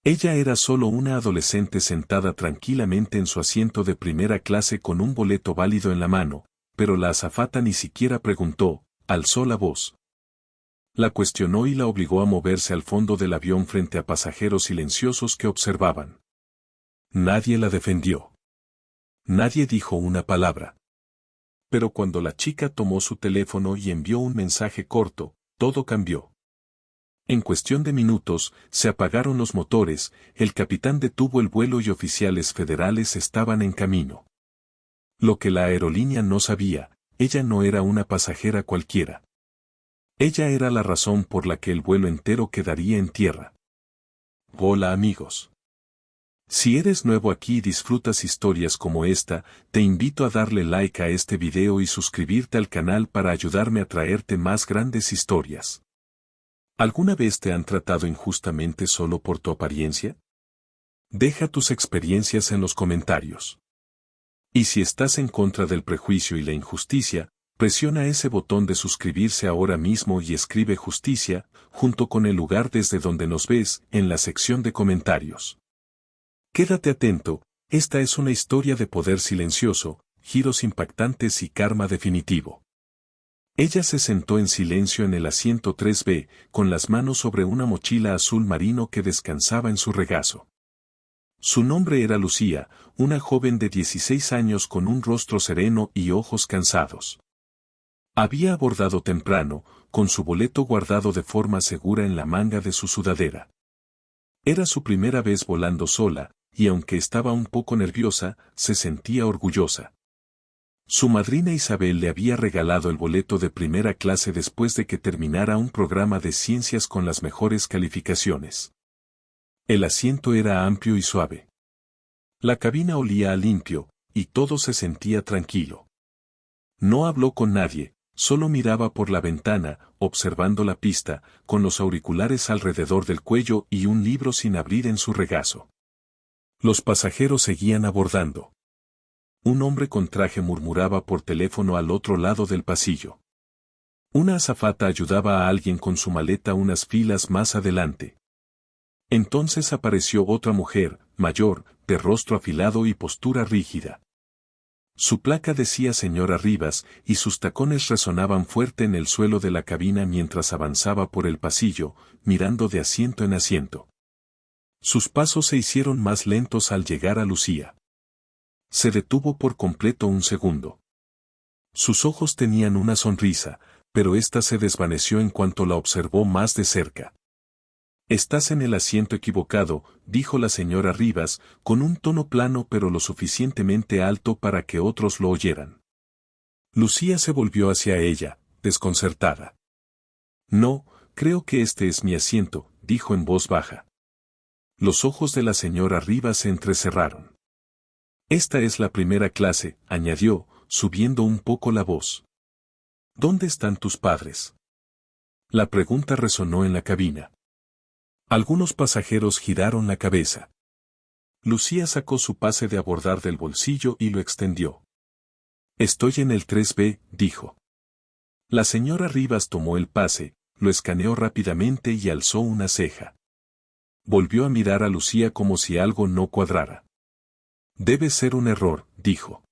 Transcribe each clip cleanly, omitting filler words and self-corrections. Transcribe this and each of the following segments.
Ella era solo una adolescente sentada tranquilamente en su asiento de primera clase con un boleto válido en la mano, pero la azafata ni siquiera preguntó, alzó la voz. La cuestionó y la obligó a moverse al fondo del avión frente a pasajeros silenciosos que observaban. Nadie la defendió. Nadie dijo una palabra. Pero cuando la chica tomó su teléfono y envió un mensaje corto, todo cambió. En cuestión de minutos, se apagaron los motores, el capitán detuvo el vuelo y oficiales federales estaban en camino. Lo que la aerolínea no sabía, ella no era una pasajera cualquiera. Ella era la razón por la que el vuelo entero quedaría en tierra. Hola amigos. Si eres nuevo aquí y disfrutas historias como esta, te invito a darle like a este video y suscribirte al canal para ayudarme a traerte más grandes historias. ¿Alguna vez te han tratado injustamente solo por tu apariencia? Deja tus experiencias en los comentarios. Y si estás en contra del prejuicio y la injusticia, presiona ese botón de suscribirse ahora mismo y escribe justicia, junto con el lugar desde donde nos ves, en la sección de comentarios. Quédate atento, esta es una historia de poder silencioso, giros impactantes y karma definitivo. Ella se sentó en silencio en el asiento 3B, con las manos sobre una mochila azul marino que descansaba en su regazo. Su nombre era Lucía, una joven de 16 años con un rostro sereno y ojos cansados. Había abordado temprano, con su boleto guardado de forma segura en la manga de su sudadera. Era su primera vez volando sola, y aunque estaba un poco nerviosa, se sentía orgullosa. Su madrina Isabel le había regalado el boleto de primera clase después de que terminara un programa de ciencias con las mejores calificaciones. El asiento era amplio y suave. La cabina olía a limpio, y todo se sentía tranquilo. No habló con nadie, solo miraba por la ventana, observando la pista, con los auriculares alrededor del cuello y un libro sin abrir en su regazo. Los pasajeros seguían abordando. Un hombre con traje murmuraba por teléfono al otro lado del pasillo. Una azafata ayudaba a alguien con su maleta unas filas más adelante. Entonces apareció otra mujer, mayor, de rostro afilado y postura rígida. Su placa decía señora Rivas, y sus tacones resonaban fuerte en el suelo de la cabina mientras avanzaba por el pasillo, mirando de asiento en asiento. Sus pasos se hicieron más lentos al llegar a Lucía. Se detuvo por completo un segundo. Sus ojos tenían una sonrisa, pero ésta se desvaneció en cuanto la observó más de cerca. Estás en el asiento equivocado, dijo la señora Rivas, con un tono plano pero lo suficientemente alto para que otros lo oyeran. Lucía se volvió hacia ella, desconcertada. No, creo que este es mi asiento, dijo en voz baja. Los ojos de la señora Rivas se entrecerraron. Esta es la primera clase, añadió, subiendo un poco la voz. ¿Dónde están tus padres? La pregunta resonó en la cabina. Algunos pasajeros giraron la cabeza. Lucía sacó su pase de abordar del bolsillo y lo extendió. Estoy en el 3B, dijo. La señora Rivas tomó el pase, lo escaneó rápidamente y alzó una ceja. Volvió a mirar a Lucía como si algo no cuadrara. Debe ser un error, dijo.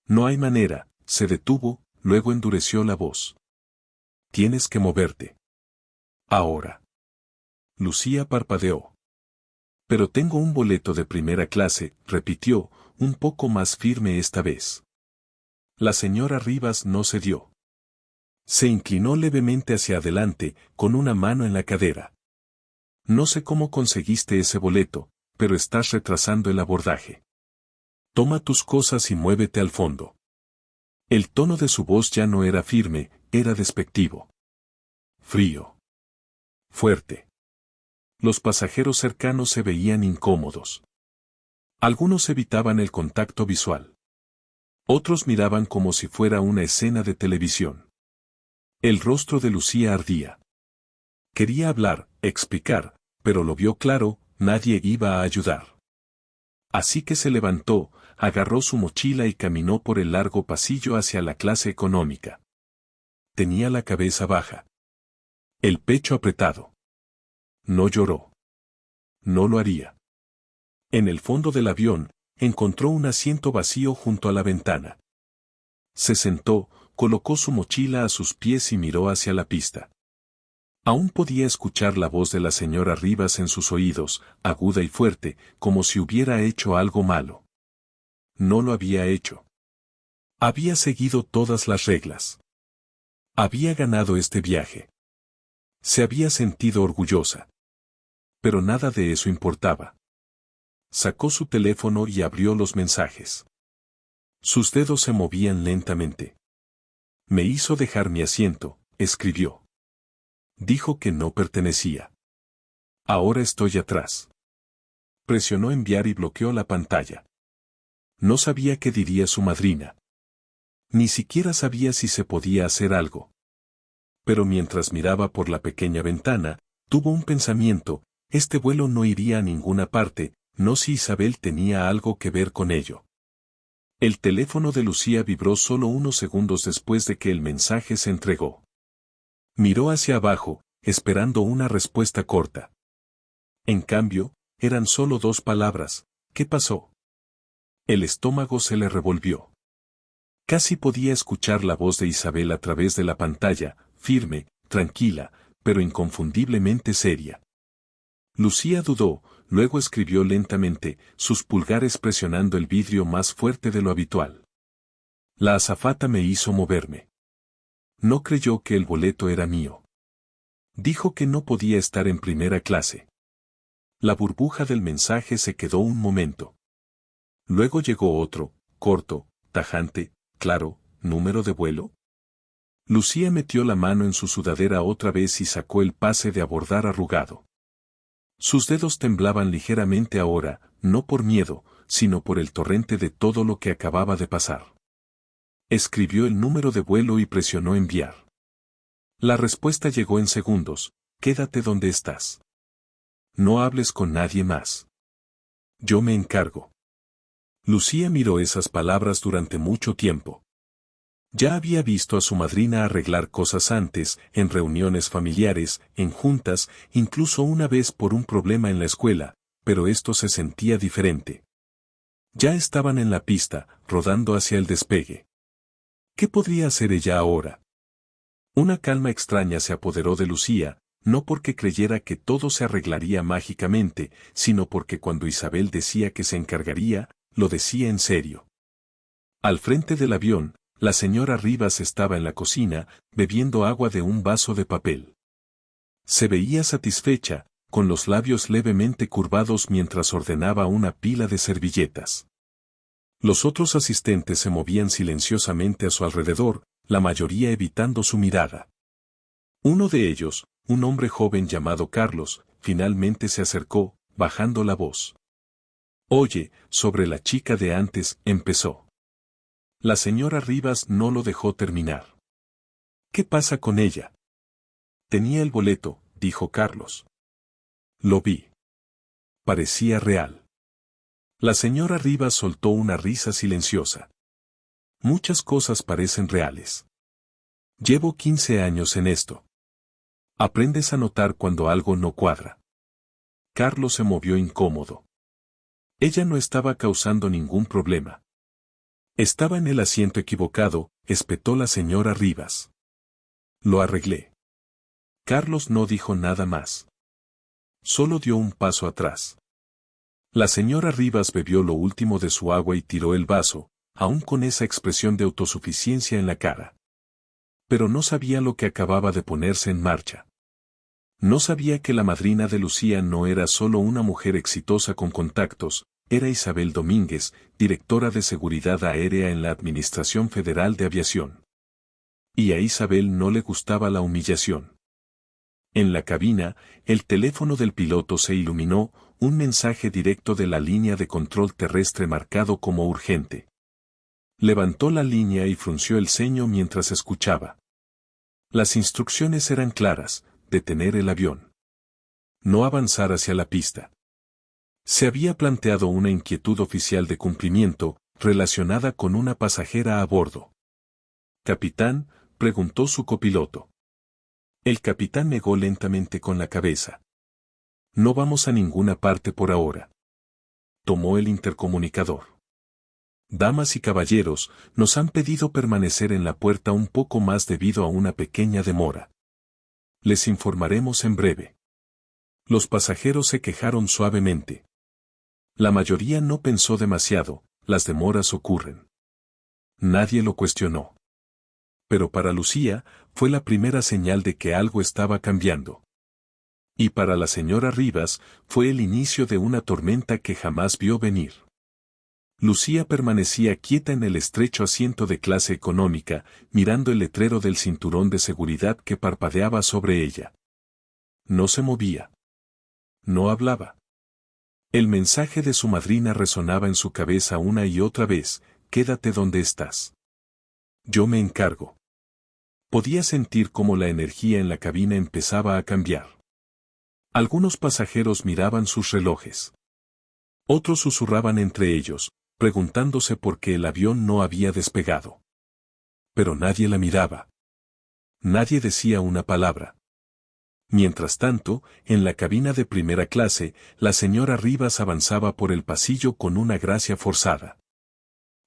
No hay manera, se detuvo, luego endureció la voz. Tienes que moverte. Ahora. Lucía parpadeó. Pero tengo un boleto de primera clase, repitió, un poco más firme esta vez. La señora Rivas no cedió. Se inclinó levemente hacia adelante, con una mano en la cadera. No sé cómo conseguiste ese boleto, pero estás retrasando el abordaje. Toma tus cosas y muévete al fondo. El tono de su voz ya no era firme, era despectivo. Frío. Fuerte. Los pasajeros cercanos se veían incómodos. Algunos evitaban el contacto visual. Otros miraban como si fuera una escena de televisión. El rostro de Lucía ardía. Quería hablar, explicar, pero lo vio claro, nadie iba a ayudar. Así que se levantó, agarró su mochila y caminó por el largo pasillo hacia la clase económica. Tenía la cabeza baja. El pecho apretado. No lloró. No lo haría. En el fondo del avión, encontró un asiento vacío junto a la ventana. Se sentó, colocó su mochila a sus pies y miró hacia la pista. Aún podía escuchar la voz de la señora Rivas en sus oídos, aguda y fuerte, como si hubiera hecho algo malo. No lo había hecho. Había seguido todas las reglas. Había ganado este viaje. Se había sentido orgullosa. Pero nada de eso importaba. Sacó su teléfono y abrió los mensajes. Sus dedos se movían lentamente. Me hizo dejar mi asiento, escribió. Dijo que no pertenecía. Ahora estoy atrás. Presionó enviar y bloqueó la pantalla. No sabía qué diría su madrina. Ni siquiera sabía si se podía hacer algo. Pero mientras miraba por la pequeña ventana, tuvo un pensamiento: este vuelo no iría a ninguna parte, no si Isabel tenía algo que ver con ello. El teléfono de Lucía vibró solo unos segundos después de que el mensaje se entregó. Miró hacia abajo, esperando una respuesta corta. En cambio, eran solo 2 palabras: ¿qué pasó? El estómago se le revolvió. Casi podía escuchar la voz de Isabel a través de la pantalla, firme, tranquila, pero inconfundiblemente seria. Lucía dudó, luego escribió lentamente, sus pulgares presionando el vidrio más fuerte de lo habitual. La azafata me hizo moverme. No creyó que el boleto era mío. Dijo que no podía estar en primera clase. La burbuja del mensaje se quedó un momento. Luego llegó otro, corto, tajante, claro: ¿número de vuelo? Lucía metió la mano en su sudadera otra vez y sacó el pase de abordar arrugado. Sus dedos temblaban ligeramente ahora, no por miedo, sino por el torrente de todo lo que acababa de pasar. Escribió el número de vuelo y presionó enviar. La respuesta llegó en segundos: quédate donde estás. No hables con nadie más. Yo me encargo. Lucía miró esas palabras durante mucho tiempo. Ya había visto a su madrina arreglar cosas antes, en reuniones familiares, en juntas, incluso una vez por un problema en la escuela, pero esto se sentía diferente. Ya estaban en la pista, rodando hacia el despegue. ¿Qué podría hacer ella ahora? Una calma extraña se apoderó de Lucía, no porque creyera que todo se arreglaría mágicamente, sino porque cuando Isabel decía que se encargaría, lo decía en serio. Al frente del avión, la señora Rivas estaba en la cocina, bebiendo agua de un vaso de papel. Se veía satisfecha, con los labios levemente curvados mientras ordenaba una pila de servilletas. Los otros asistentes se movían silenciosamente a su alrededor, la mayoría evitando su mirada. Uno de ellos, un hombre joven llamado Carlos, finalmente se acercó, bajando la voz. «Oye, sobre la chica de antes», empezó. La señora Rivas no lo dejó terminar. «¿Qué pasa con ella?» «Tenía el boleto», dijo Carlos. «Lo vi. Parecía real». La señora Rivas soltó una risa silenciosa. «Muchas cosas parecen reales. Llevo 15 años en esto. Aprendes a notar cuando algo no cuadra». Carlos se movió incómodo. Ella no estaba causando ningún problema. Estaba en el asiento equivocado, espetó la señora Rivas. «Lo arreglé». Carlos no dijo nada más. Solo dio un paso atrás. La señora Rivas bebió lo último de su agua y tiró el vaso, aún con esa expresión de autosuficiencia en la cara. Pero no sabía lo que acababa de ponerse en marcha. No sabía que la madrina de Lucía no era solo una mujer exitosa con contactos, era Isabel Domínguez, directora de Seguridad Aérea en la Administración Federal de Aviación. Y a Isabel no le gustaba la humillación. En la cabina, el teléfono del piloto se iluminó, un mensaje directo de la línea de control terrestre marcado como urgente. Levantó la línea y frunció el ceño mientras escuchaba. Las instrucciones eran claras: detener el avión. No avanzar hacia la pista. Se había planteado una inquietud oficial de cumplimiento, relacionada con una pasajera a bordo. «Capitán», preguntó su copiloto. El capitán negó lentamente con la cabeza. No vamos a ninguna parte por ahora. Tomó el intercomunicador. Damas y caballeros, nos han pedido permanecer en la puerta un poco más debido a una pequeña demora. Les informaremos en breve. Los pasajeros se quejaron suavemente. La mayoría no pensó demasiado, las demoras ocurren. Nadie lo cuestionó. Pero para Lucía, fue la primera señal de que algo estaba cambiando. Y para la señora Rivas, fue el inicio de una tormenta que jamás vio venir. Lucía permanecía quieta en el estrecho asiento de clase económica, mirando el letrero del cinturón de seguridad que parpadeaba sobre ella. No se movía. No hablaba. El mensaje de su madrina resonaba en su cabeza una y otra vez: quédate donde estás. Yo me encargo. Podía sentir cómo la energía en la cabina empezaba a cambiar. Algunos pasajeros miraban sus relojes. Otros susurraban entre ellos, preguntándose por qué el avión no había despegado. Pero nadie la miraba. Nadie decía una palabra. Mientras tanto, en la cabina de primera clase, la señora Rivas avanzaba por el pasillo con una gracia forzada.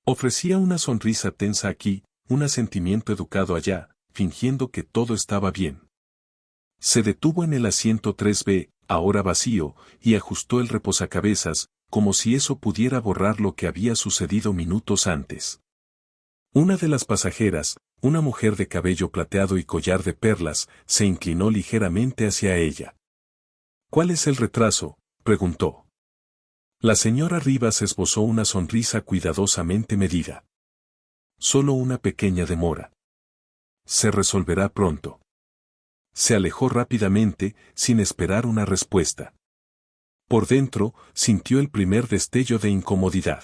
Ofrecía una sonrisa tensa aquí, un asentimiento educado allá, fingiendo que todo estaba bien. Se detuvo en el asiento 3B, ahora vacío, y ajustó el reposacabezas, como si eso pudiera borrar lo que había sucedido minutos antes. Una de las pasajeras, una mujer de cabello plateado y collar de perlas, se inclinó ligeramente hacia ella. ¿Cuál es el retraso?, preguntó. La señora Rivas esbozó una sonrisa cuidadosamente medida. Solo una pequeña demora. Se resolverá pronto. Se alejó rápidamente, sin esperar una respuesta. Por dentro, sintió el primer destello de incomodidad.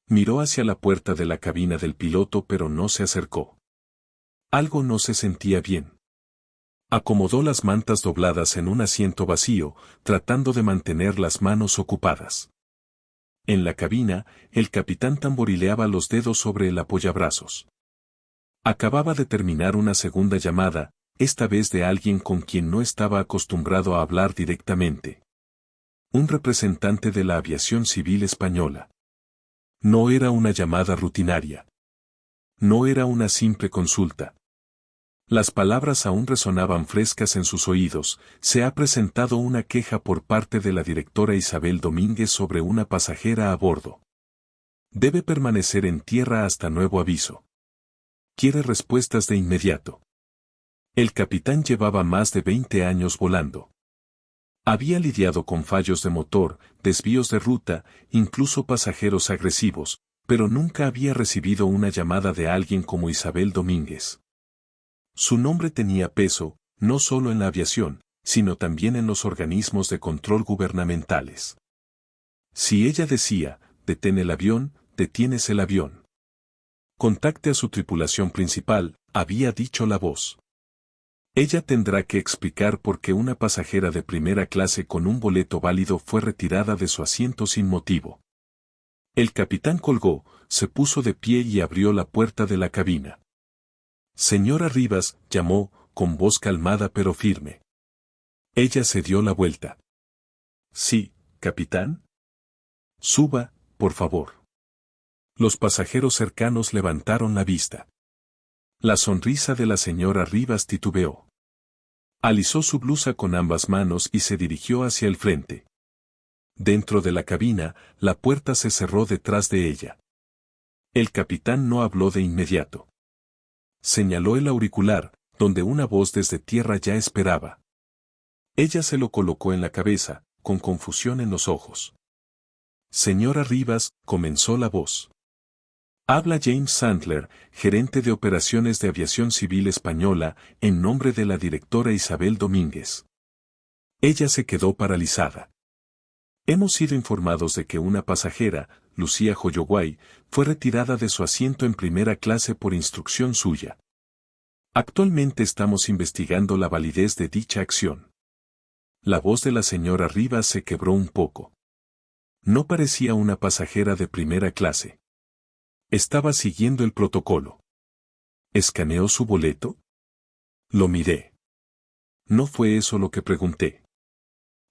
Miró hacia la puerta de la cabina del piloto pero no se acercó. Algo no se sentía bien. Acomodó las mantas dobladas en un asiento vacío, tratando de mantener las manos ocupadas. En la cabina, el capitán tamborileaba los dedos sobre el apoyabrazos. Acababa de terminar una segunda llamada, esta vez de alguien con quien no estaba acostumbrado a hablar directamente. Un representante de la aviación civil española. No era una llamada rutinaria. No era una simple consulta. Las palabras aún resonaban frescas en sus oídos: se ha presentado una queja por parte de la directora Isabel Domínguez sobre una pasajera a bordo. Debe permanecer en tierra hasta nuevo aviso. Quiere respuestas de inmediato. El capitán llevaba más de 20 años volando. Había lidiado con fallos de motor, desvíos de ruta, incluso pasajeros agresivos, pero nunca había recibido una llamada de alguien como Isabel Domínguez. Su nombre tenía peso, no solo en la aviación, sino también en los organismos de control gubernamentales. Si ella decía, detén el avión, detienes el avión. Contacte a su tripulación principal, había dicho la voz. Ella tendrá que explicar por qué una pasajera de primera clase con un boleto válido fue retirada de su asiento sin motivo. El capitán colgó, se puso de pie y abrió la puerta de la cabina. Señora Rivas, llamó, con voz calmada pero firme. Ella se dio la vuelta. Sí, capitán. Suba, por favor. Los pasajeros cercanos levantaron la vista. La sonrisa de la señora Rivas titubeó. Alisó su blusa con ambas manos y se dirigió hacia el frente. Dentro de la cabina, la puerta se cerró detrás de ella. El capitán no habló de inmediato. Señaló el auricular, donde una voz desde tierra ya esperaba. Ella se lo colocó en la cabeza, con confusión en los ojos. Señora Rivas, comenzó la voz. Habla James Sandler, gerente de operaciones de aviación civil española, en nombre de la directora Isabel Domínguez. Ella se quedó paralizada. Hemos sido informados de que una pasajera, Lucía Joyoguay, fue retirada de su asiento en primera clase por instrucción suya. Actualmente estamos investigando la validez de dicha acción. La voz de la señora Rivas se quebró un poco. No parecía una pasajera de primera clase. Estaba siguiendo el protocolo. ¿Escaneó su boleto? Lo miré. No fue eso lo que pregunté.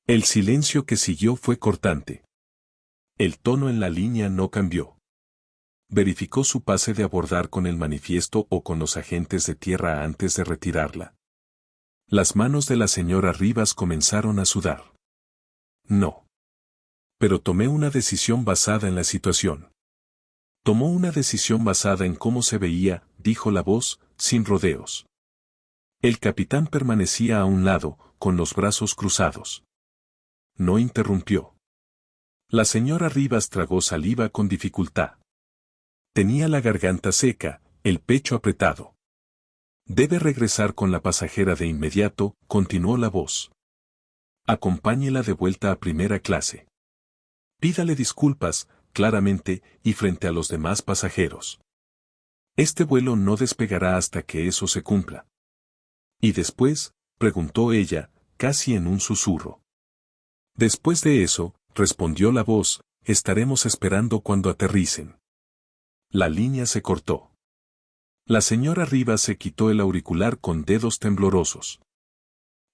El silencio que siguió fue cortante. El tono en la línea no cambió. Verificó su pase de abordar con el manifiesto o con los agentes de tierra antes de retirarla. Las manos de la señora Rivas comenzaron a sudar. No. Pero tomé una decisión basada en la situación. Tomó una decisión basada en cómo se veía, dijo la voz, sin rodeos. El capitán permanecía a un lado, con los brazos cruzados. No interrumpió. La señora Rivas tragó saliva con dificultad. Tenía la garganta seca, el pecho apretado. Debe regresar con la pasajera de inmediato, continuó la voz. Acompáñela de vuelta a primera clase. Pídale disculpas, claramente, y frente a los demás pasajeros. Este vuelo no despegará hasta que eso se cumpla. ¿Y después?, preguntó ella, casi en un susurro. Después de eso, respondió la voz, estaremos esperando cuando aterricen. La línea se cortó. La señora Rivas se quitó el auricular con dedos temblorosos.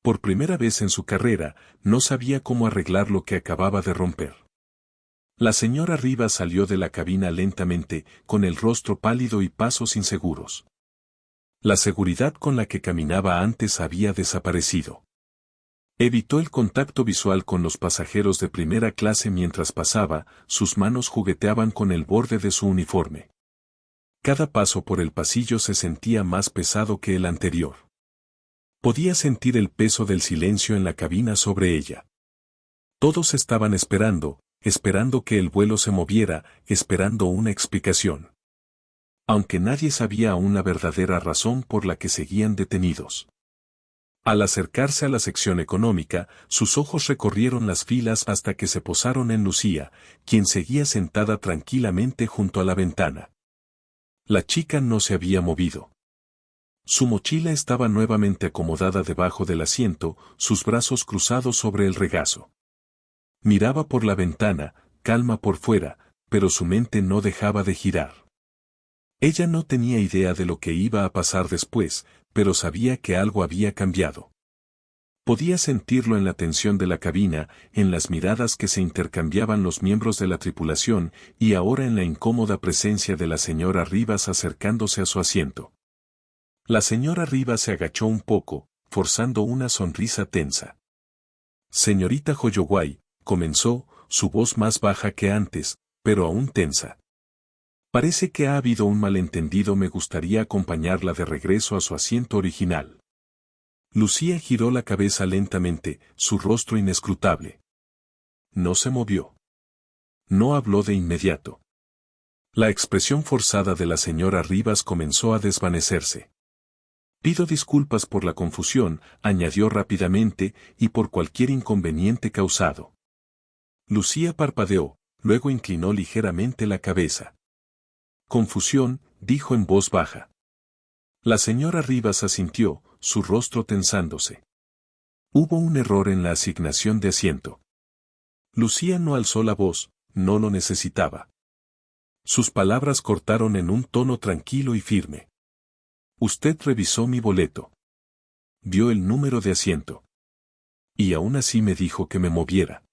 Por primera vez en su carrera, no sabía cómo arreglar lo que acababa de romper. La señora Rivas salió de la cabina lentamente, con el rostro pálido y pasos inseguros. La seguridad con la que caminaba antes había desaparecido. Evitó el contacto visual con los pasajeros de primera clase mientras pasaba, sus manos jugueteaban con el borde de su uniforme. Cada paso por el pasillo se sentía más pesado que el anterior. Podía sentir el peso del silencio en la cabina sobre ella. Todos estaban esperando que el vuelo se moviera, esperando una explicación. Aunque nadie sabía aún la verdadera razón por la que seguían detenidos. Al acercarse a la sección económica, sus ojos recorrieron las filas hasta que se posaron en Lucía, quien seguía sentada tranquilamente junto a la ventana. La chica no se había movido. Su mochila estaba nuevamente acomodada debajo del asiento, sus brazos cruzados sobre el regazo. Miraba por la ventana, calma por fuera, pero su mente no dejaba de girar. Ella no tenía idea de lo que iba a pasar después, pero sabía que algo había cambiado. Podía sentirlo en la tensión de la cabina, en las miradas que se intercambiaban los miembros de la tripulación, y ahora en la incómoda presencia de la señora Rivas acercándose a su asiento. La señora Rivas se agachó un poco, forzando una sonrisa tensa. Señorita Holloway, comenzó, su voz más baja que antes, pero aún tensa. Parece que ha habido un malentendido. Me gustaría acompañarla de regreso a su asiento original. Lucía giró la cabeza lentamente, su rostro inescrutable. No se movió. No habló de inmediato. La expresión forzada de la señora Rivas comenzó a desvanecerse. Pido disculpas por la confusión, añadió rápidamente, y por cualquier inconveniente causado. Lucía parpadeó, luego inclinó ligeramente la cabeza. Confusión, dijo en voz baja. La señora Rivas asintió, su rostro tensándose. Hubo un error en la asignación de asiento. Lucía no alzó la voz, no lo necesitaba. Sus palabras cortaron en un tono tranquilo y firme. Usted revisó mi boleto. Vio el número de asiento. Y aún así me dijo que me moviera.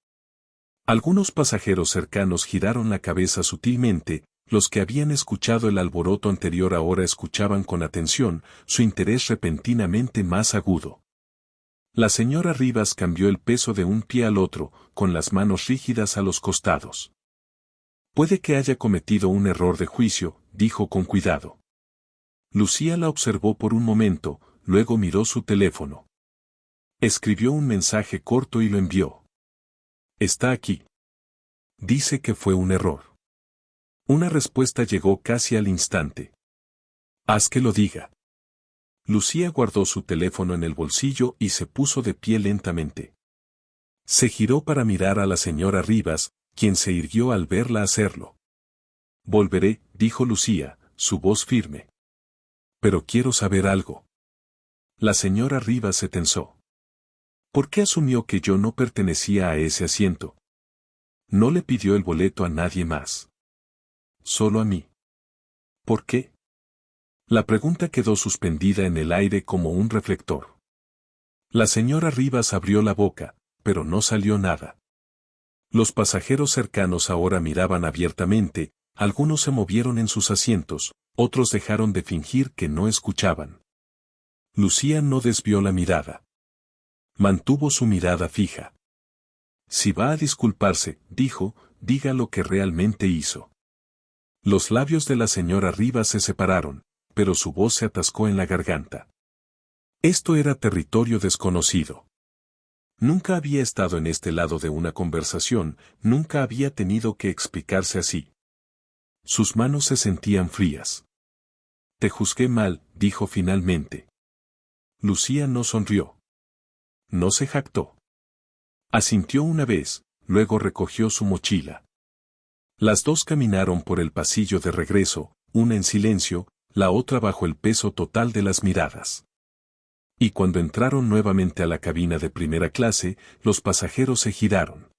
Algunos pasajeros cercanos giraron la cabeza sutilmente. Los que habían escuchado el alboroto anterior ahora escuchaban con atención, su interés repentinamente más agudo. La señora Rivas cambió el peso de un pie al otro, con las manos rígidas a los costados. Puede que haya cometido un error de juicio, dijo con cuidado. Lucía la observó por un momento, luego miró su teléfono. Escribió un mensaje corto y lo envió. Está aquí. Dice que fue un error. Una respuesta llegó casi al instante. Haz que lo diga. Lucía guardó su teléfono en el bolsillo y se puso de pie lentamente. Se giró para mirar a la señora Rivas, quien se irguió al verla hacerlo. Volveré, dijo Lucía, su voz firme. Pero quiero saber algo. La señora Rivas se tensó. ¿Por qué asumió que yo no pertenecía a ese asiento? No le pidió el boleto a nadie más. Solo a mí. ¿Por qué? La pregunta quedó suspendida en el aire como un reflector. La señora Rivas abrió la boca, pero no salió nada. Los pasajeros cercanos ahora miraban abiertamente, algunos se movieron en sus asientos, otros dejaron de fingir que no escuchaban. Lucía no desvió la mirada. Mantuvo su mirada fija. Si va a disculparse, dijo, diga lo que realmente hizo. Los labios de la señora Rivas se separaron, pero su voz se atascó en la garganta. Esto era territorio desconocido. Nunca había estado en este lado de una conversación, nunca había tenido que explicarse así. Sus manos se sentían frías. Te juzgué mal, dijo finalmente. Lucía no sonrió. No se jactó. Asintió una vez, luego recogió su mochila. Las dos caminaron por el pasillo de regreso, una en silencio, la otra bajo el peso total de las miradas. Y cuando entraron nuevamente a la cabina de primera clase, los pasajeros se giraron.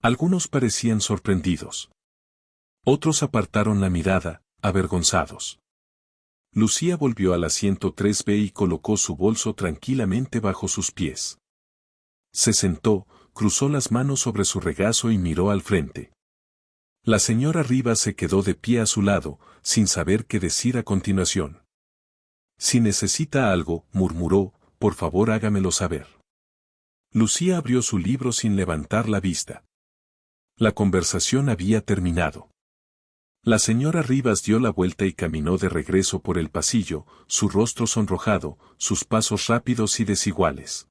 Algunos parecían sorprendidos. Otros apartaron la mirada, avergonzados. Lucía volvió al asiento 3B y colocó su bolso tranquilamente bajo sus pies. Se sentó, cruzó las manos sobre su regazo y miró al frente. La señora Rivas se quedó de pie a su lado, sin saber qué decir a continuación. Si necesita algo, murmuró, por favor hágamelo saber. Lucía abrió su libro sin levantar la vista. La conversación había terminado. La señora Rivas dio la vuelta y caminó de regreso por el pasillo, su rostro sonrojado, sus pasos rápidos y desiguales.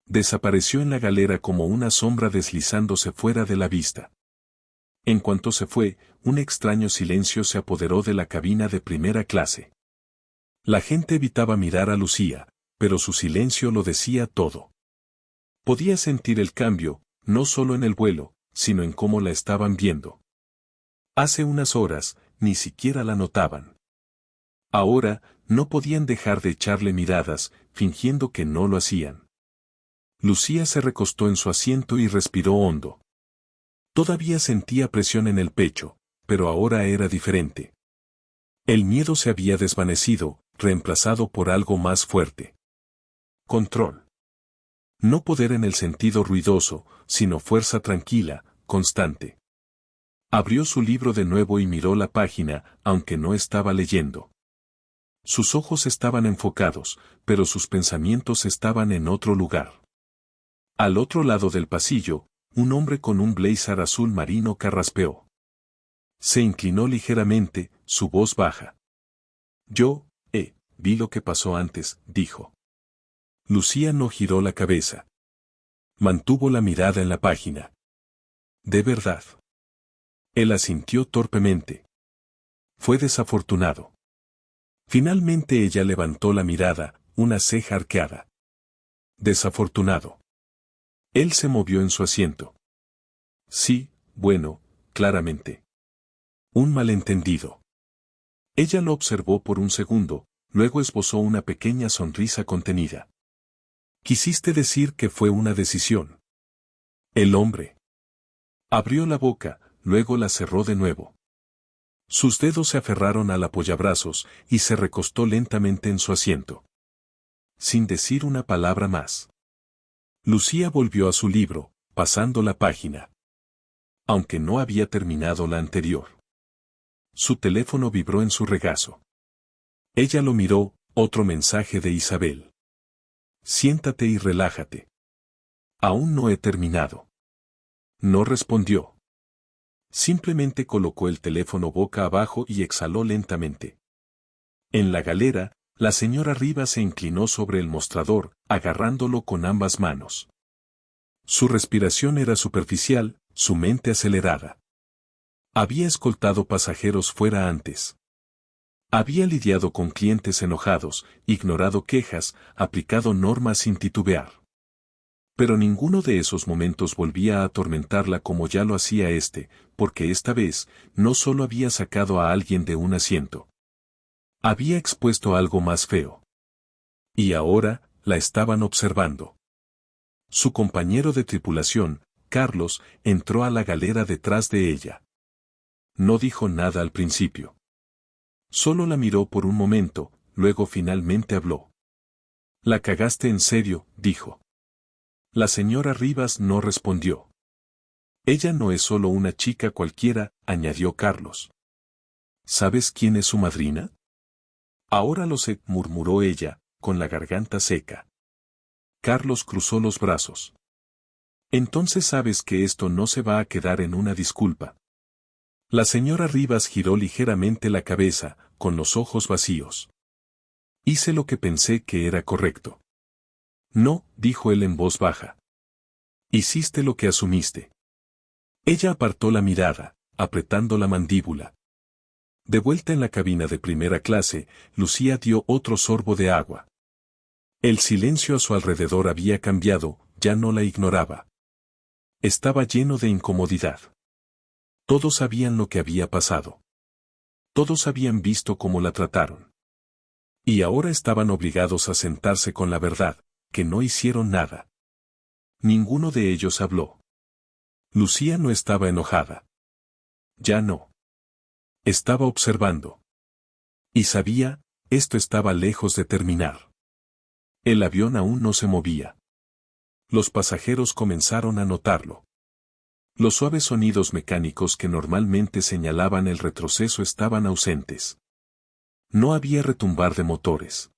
Desapareció en la galera como una sombra deslizándose fuera de la vista. En cuanto se fue, un extraño silencio se apoderó de la cabina de primera clase. La gente evitaba mirar a Lucía, pero su silencio lo decía todo. Podía sentir el cambio, no solo en el vuelo, sino en cómo la estaban viendo. Hace unas horas, ni siquiera la notaban. Ahora, no podían dejar de echarle miradas, fingiendo que no lo hacían. Lucía se recostó en su asiento y respiró hondo. Todavía sentía presión en el pecho, pero ahora era diferente. El miedo se había desvanecido, reemplazado por algo más fuerte. Control. No poder en el sentido ruidoso, sino fuerza tranquila, constante. Abrió su libro de nuevo y miró la página, aunque no estaba leyendo. Sus ojos estaban enfocados, pero sus pensamientos estaban en otro lugar. Al otro lado del pasillo, un hombre con un blazer azul marino carraspeó. Se inclinó ligeramente, su voz baja. Yo, vi lo que pasó antes, dijo. Lucía no giró la cabeza. Mantuvo la mirada en la página. ¿De verdad? Él asintió torpemente. Fue desafortunado. Finalmente ella levantó la mirada, una ceja arqueada. Desafortunado. Él se movió en su asiento. Sí, bueno, claramente. Un malentendido. Ella lo observó por un segundo, luego esbozó una pequeña sonrisa contenida. Quisiste decir que fue una decisión. El hombre abrió la boca, luego la cerró de nuevo. Sus dedos se aferraron al apoyabrazos y se recostó lentamente en su asiento. Sin decir una palabra más. Lucía volvió a su libro, pasando la página. Aunque no había terminado la anterior. Su teléfono vibró en su regazo. Ella lo miró, otro mensaje de Isabel. Siéntate y relájate. Aún no he terminado. No respondió. Simplemente colocó el teléfono boca abajo y exhaló lentamente. En la galera, la señora Rivas se inclinó sobre el mostrador, agarrándolo con ambas manos. Su respiración era superficial, su mente acelerada. Había escoltado pasajeros fuera antes. Había lidiado con clientes enojados, ignorado quejas, aplicado normas sin titubear. Pero ninguno de esos momentos volvía a atormentarla como ya lo hacía porque esta vez, no solo había sacado a alguien de un asiento. Había expuesto algo más feo. Y ahora, la estaban observando. Su compañero de tripulación, Carlos, entró a la galera detrás de ella. No dijo nada al principio. Solo la miró por un momento, luego finalmente habló. La cagaste en serio, dijo. La señora Rivas no respondió. Ella no es solo una chica cualquiera, añadió Carlos. ¿Sabes quién es su madrina? Ahora lo sé, murmuró ella, con la garganta seca. Carlos cruzó los brazos. Entonces sabes que esto no se va a quedar en una disculpa. La señora Rivas giró ligeramente la cabeza, con los ojos vacíos. Hice lo que pensé que era correcto. No, dijo él en voz baja. Hiciste lo que asumiste. Ella apartó la mirada, apretando la mandíbula. De vuelta en la cabina de primera clase, Lucía dio otro sorbo de agua. El silencio a su alrededor había cambiado, ya no la ignoraba. Estaba lleno de incomodidad. Todos sabían lo que había pasado. Todos habían visto cómo la trataron. Y ahora estaban obligados a sentarse con la verdad, que no hicieron nada. Ninguno de ellos habló. Lucía no estaba enojada. Ya no. Estaba observando. Y sabía, esto estaba lejos de terminar. El avión aún no se movía. Los pasajeros comenzaron a notarlo. Los suaves sonidos mecánicos que normalmente señalaban el retroceso estaban ausentes. No había retumbar de motores.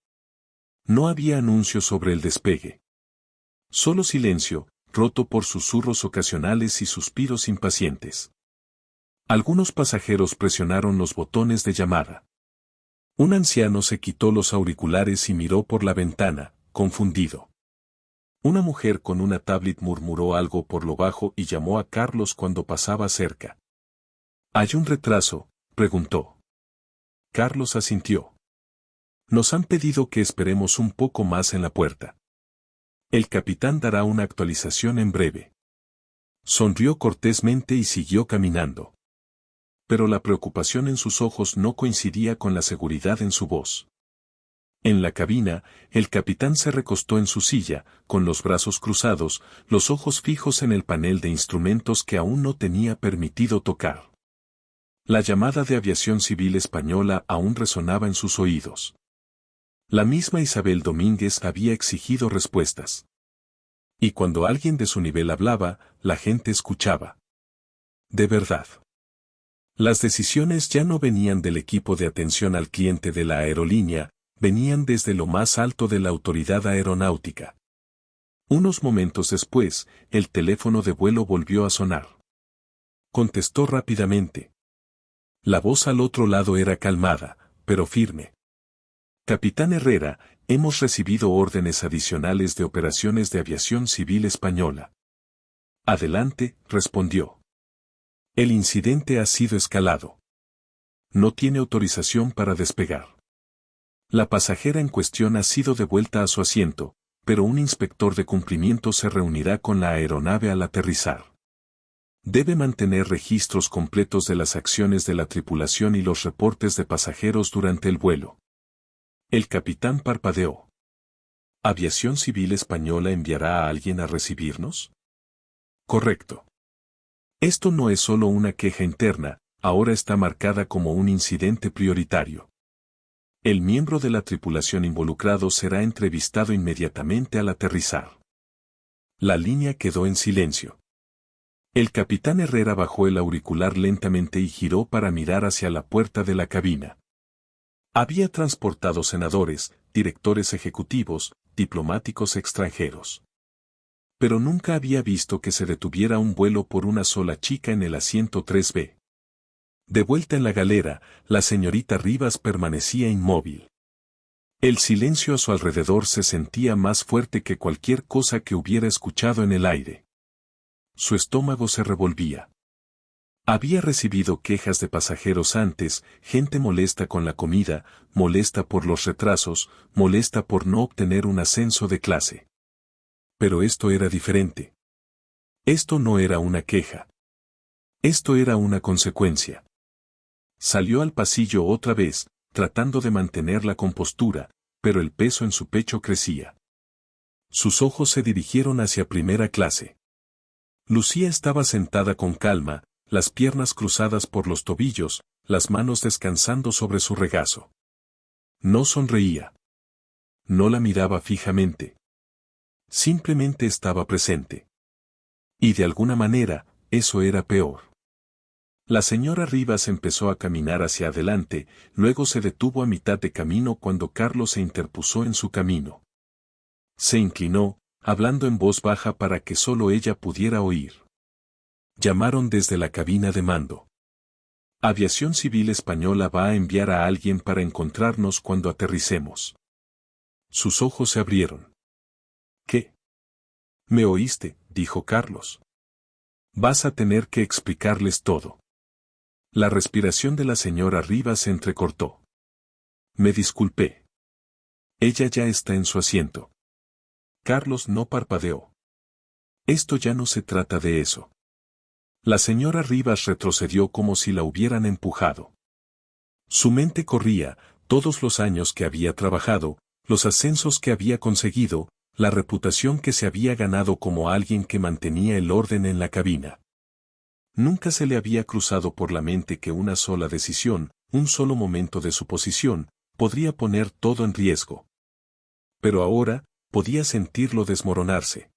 No había anuncios sobre el despegue. Solo silencio, roto por susurros ocasionales y suspiros impacientes. Algunos pasajeros presionaron los botones de llamada. Un anciano se quitó los auriculares y miró por la ventana, confundido. Una mujer con una tablet murmuró algo por lo bajo y llamó a Carlos cuando pasaba cerca. ¿Hay un retraso?, preguntó. Carlos asintió. Nos han pedido que esperemos un poco más en la puerta. El capitán dará una actualización en breve. Sonrió cortésmente y siguió caminando. Pero la preocupación en sus ojos no coincidía con la seguridad en su voz. En la cabina, el capitán se recostó en su silla, con los brazos cruzados, los ojos fijos en el panel de instrumentos que aún no tenía permitido tocar. La llamada de Aviación Civil Española aún resonaba en sus oídos. La misma Isabel Domínguez había exigido respuestas. Y cuando alguien de su nivel hablaba, la gente escuchaba. De verdad. Las decisiones ya no venían del equipo de atención al cliente de la aerolínea, venían desde lo más alto de la autoridad aeronáutica. Unos momentos después, el teléfono de vuelo volvió a sonar. Contestó rápidamente. La voz al otro lado era calmada, pero firme. Capitán Herrera, hemos recibido órdenes adicionales de operaciones de aviación civil española. Adelante, respondió. El incidente ha sido escalado. No tiene autorización para despegar. La pasajera en cuestión ha sido devuelta a su asiento, pero un inspector de cumplimiento se reunirá con la aeronave al aterrizar. Debe mantener registros completos de las acciones de la tripulación y los reportes de pasajeros durante el vuelo. El capitán parpadeó. ¿Aviación Civil Española enviará a alguien a recibirnos? Correcto. Esto no es solo una queja interna, ahora está marcada como un incidente prioritario. El miembro de la tripulación involucrado será entrevistado inmediatamente al aterrizar. La línea quedó en silencio. El capitán Herrera bajó el auricular lentamente y giró para mirar hacia la puerta de la cabina. Había transportado senadores, directores ejecutivos, diplomáticos extranjeros. Pero nunca había visto que se detuviera un vuelo por una sola chica en el asiento 3B. De vuelta en la galera, la señorita Rivas permanecía inmóvil. El silencio a su alrededor se sentía más fuerte que cualquier cosa que hubiera escuchado en el aire. Su estómago se revolvía. Había recibido quejas de pasajeros antes, gente molesta con la comida, molesta por los retrasos, molesta por no obtener un ascenso de clase. Pero esto era diferente. Esto no era una queja. Esto era una consecuencia. Salió al pasillo otra vez, tratando de mantener la compostura, pero el peso en su pecho crecía. Sus ojos se dirigieron hacia primera clase. Lucía estaba sentada con calma, las piernas cruzadas por los tobillos, las manos descansando sobre su regazo. No sonreía. No la miraba fijamente. Simplemente estaba presente. Y de alguna manera, eso era peor. La señora Rivas empezó a caminar hacia adelante, luego se detuvo a mitad de camino cuando Carlos se interpuso en su camino. Se inclinó, hablando en voz baja para que solo ella pudiera oír. Llamaron desde la cabina de mando. Aviación Civil Española va a enviar a alguien para encontrarnos cuando aterricemos. Sus ojos se abrieron. ¿Qué? ¿Me oíste?, dijo Carlos. Vas a tener que explicarles todo. La respiración de la señora Rivas se entrecortó. Me disculpé. Ella ya está en su asiento. Carlos no parpadeó. Esto ya no se trata de eso. La señora Rivas retrocedió como si la hubieran empujado. Su mente corría, todos los años que había trabajado, los ascensos que había conseguido, la reputación que se había ganado como alguien que mantenía el orden en la cabina. Nunca se le había cruzado por la mente que una sola decisión, un solo momento de su posición, podría poner todo en riesgo. Pero ahora, podía sentirlo desmoronarse.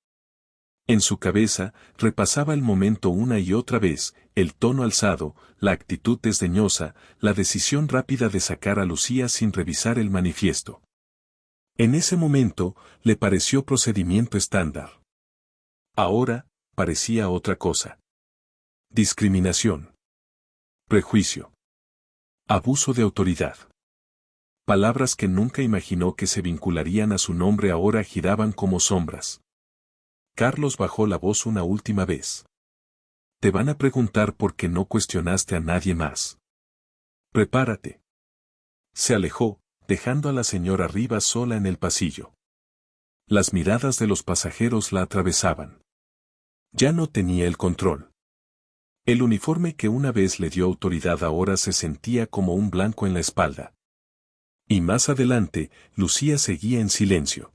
En su cabeza, repasaba el momento una y otra vez, el tono alzado, la actitud desdeñosa, la decisión rápida de sacar a Lucía sin revisar el manifiesto. En ese momento, le pareció procedimiento estándar. Ahora, parecía otra cosa. Discriminación. Prejuicio. Abuso de autoridad. Palabras que nunca imaginó que se vincularían a su nombre ahora giraban como sombras. Carlos bajó la voz una última vez. Te van a preguntar por qué no cuestionaste a nadie más. Prepárate. Se alejó, dejando a la señora Rivas sola en el pasillo. Las miradas de los pasajeros la atravesaban. Ya no tenía el control. El uniforme que una vez le dio autoridad ahora se sentía como un blanco en la espalda. Y más adelante, Lucía seguía en silencio.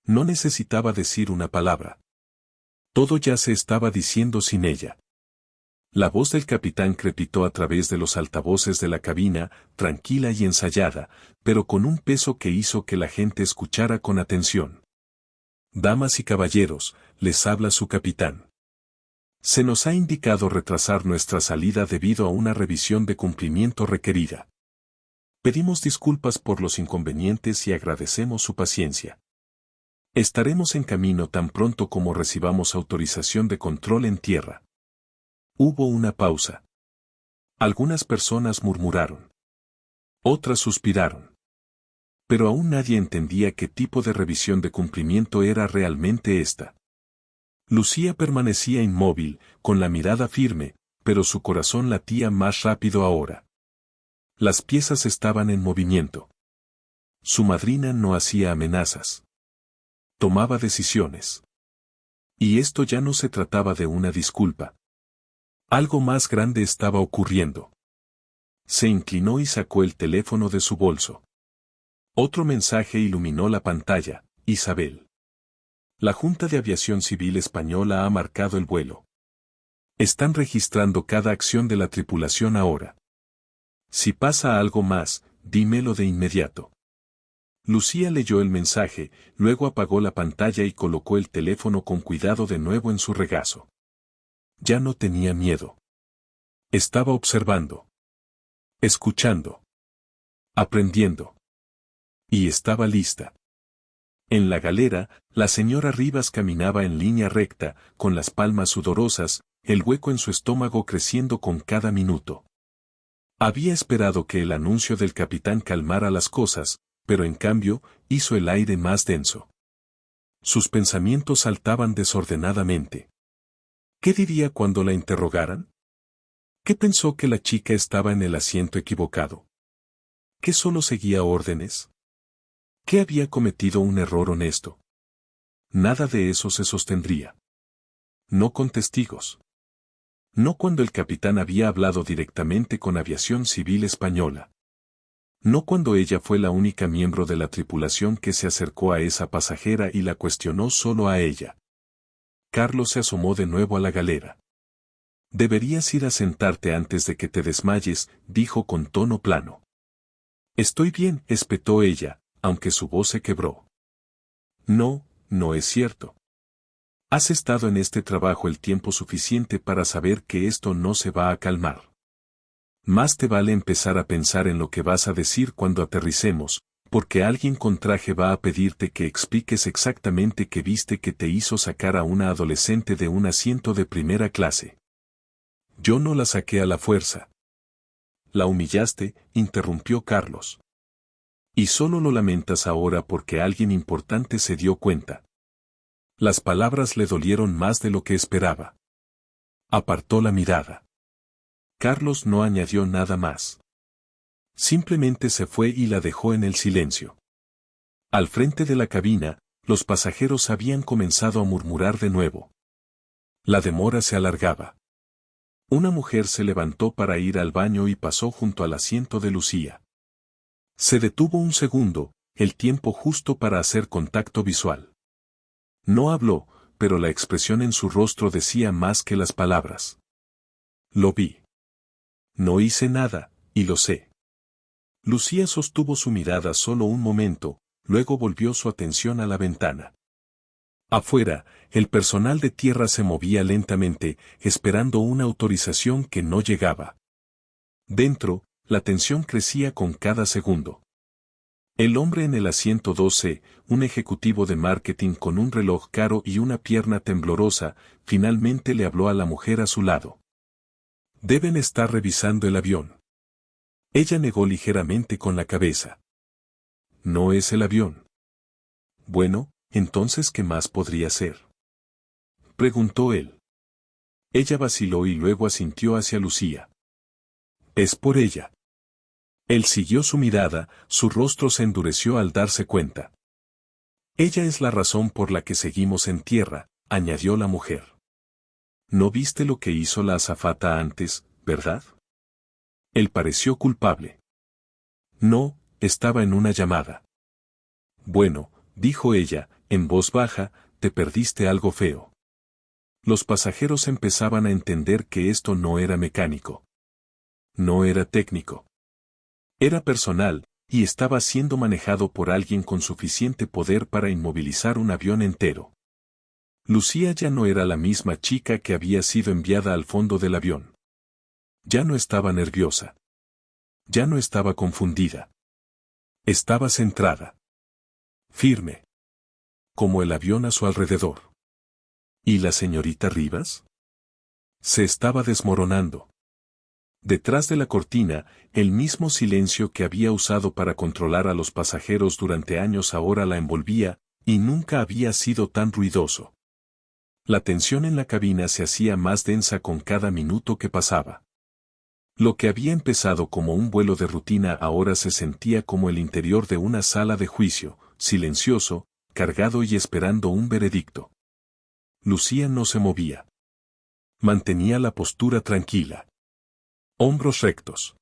No necesitaba decir una palabra. Todo ya se estaba diciendo sin ella. La voz del capitán crepitó a través de los altavoces de la cabina, tranquila y ensayada, pero con un peso que hizo que la gente escuchara con atención. Damas y caballeros, les habla su capitán. Se nos ha indicado retrasar nuestra salida debido a una revisión de cumplimiento requerida. Pedimos disculpas por los inconvenientes y agradecemos su paciencia. Estaremos en camino tan pronto como recibamos autorización de control en tierra. Hubo una pausa. Algunas personas murmuraron. Otras suspiraron. Pero aún nadie entendía qué tipo de revisión de cumplimiento era realmente esta. Lucía permanecía inmóvil, con la mirada firme, pero su corazón latía más rápido ahora. Las piezas estaban en movimiento. Su madrina no hacía amenazas. Tomaba decisiones. Y esto ya no se trataba de una disculpa. Algo más grande estaba ocurriendo. Se inclinó y sacó el teléfono de su bolso. Otro mensaje iluminó la pantalla: Isabel. La Junta de Aviación Civil Española ha marcado el vuelo. Están registrando cada acción de la tripulación ahora. Si pasa algo más, dímelo de inmediato. Lucía leyó el mensaje, luego apagó la pantalla y colocó el teléfono con cuidado de nuevo en su regazo. Ya no tenía miedo. Estaba observando. Escuchando. Aprendiendo. Y estaba lista. En la galera, la señora Rivas caminaba en línea recta, con las palmas sudorosas, el hueco en su estómago creciendo con cada minuto. Había esperado que el anuncio del capitán calmara las cosas, pero en cambio, hizo el aire más denso. Sus pensamientos saltaban desordenadamente. ¿Qué diría cuando la interrogaran? ¿Qué pensó que la chica estaba en el asiento equivocado? ¿Que solo seguía órdenes? ¿Que había cometido un error honesto? Nada de eso se sostendría. No con testigos. No cuando el capitán había hablado directamente con Aviación Civil Española. No cuando ella fue la única miembro de la tripulación que se acercó a esa pasajera y la cuestionó solo a ella. Carlos se asomó de nuevo a la galera. Deberías ir a sentarte antes de que te desmayes, dijo con tono plano. Estoy bien, espetó ella, aunque su voz se quebró. No, ¿no es cierto? Has estado en este trabajo el tiempo suficiente para saber que esto no se va a calmar. Más te vale empezar a pensar en lo que vas a decir cuando aterricemos, porque alguien con traje va a pedirte que expliques exactamente qué viste que te hizo sacar a una adolescente de un asiento de primera clase. Yo no la saqué a la fuerza. La humillaste, interrumpió Carlos. Y solo lo lamentas ahora porque alguien importante se dio cuenta. Las palabras le dolieron más de lo que esperaba. Apartó la mirada. Carlos no añadió nada más. Simplemente se fue y la dejó en el silencio. Al frente de la cabina, los pasajeros habían comenzado a murmurar de nuevo. La demora se alargaba. Una mujer se levantó para ir al baño y pasó junto al asiento de Lucía. Se detuvo un segundo, el tiempo justo para hacer contacto visual. No habló, pero la expresión en su rostro decía más que las palabras. Lo vi. No hice nada, y lo sé. Lucía sostuvo su mirada solo un momento, luego volvió su atención a la ventana. Afuera, el personal de tierra se movía lentamente, esperando una autorización que no llegaba. Dentro, la tensión crecía con cada segundo. El hombre en el asiento 12, un ejecutivo de marketing con un reloj caro y una pierna temblorosa, finalmente le habló a la mujer a su lado. Deben estar revisando el avión. Ella negó ligeramente con la cabeza. No es el avión. Bueno, entonces ¿qué más podría ser? Preguntó él. Ella vaciló y luego asintió hacia Lucía. Es por ella. Él siguió su mirada, su rostro se endureció al darse cuenta. Ella es la razón por la que seguimos en tierra, añadió la mujer. No viste lo que hizo la azafata antes, ¿verdad? Él pareció culpable. No, estaba en una llamada. Bueno, dijo ella, en voz baja, te perdiste algo feo. Los pasajeros empezaban a entender que esto no era mecánico. No era técnico. Era personal, y estaba siendo manejado por alguien con suficiente poder para inmovilizar un avión entero. Lucía ya no era la misma chica que había sido enviada al fondo del avión. Ya no estaba nerviosa. Ya no estaba confundida. Estaba centrada. Firme. Como el avión a su alrededor. ¿Y la señorita Rivas? Se estaba desmoronando. Detrás de la cortina, el mismo silencio que había usado para controlar a los pasajeros durante años ahora la envolvía, y nunca había sido tan ruidoso. La tensión en la cabina se hacía más densa con cada minuto que pasaba. Lo que había empezado como un vuelo de rutina ahora se sentía como el interior de una sala de juicio, silencioso, cargado y esperando un veredicto. Lucía no se movía. Mantenía la postura tranquila. Hombros rectos.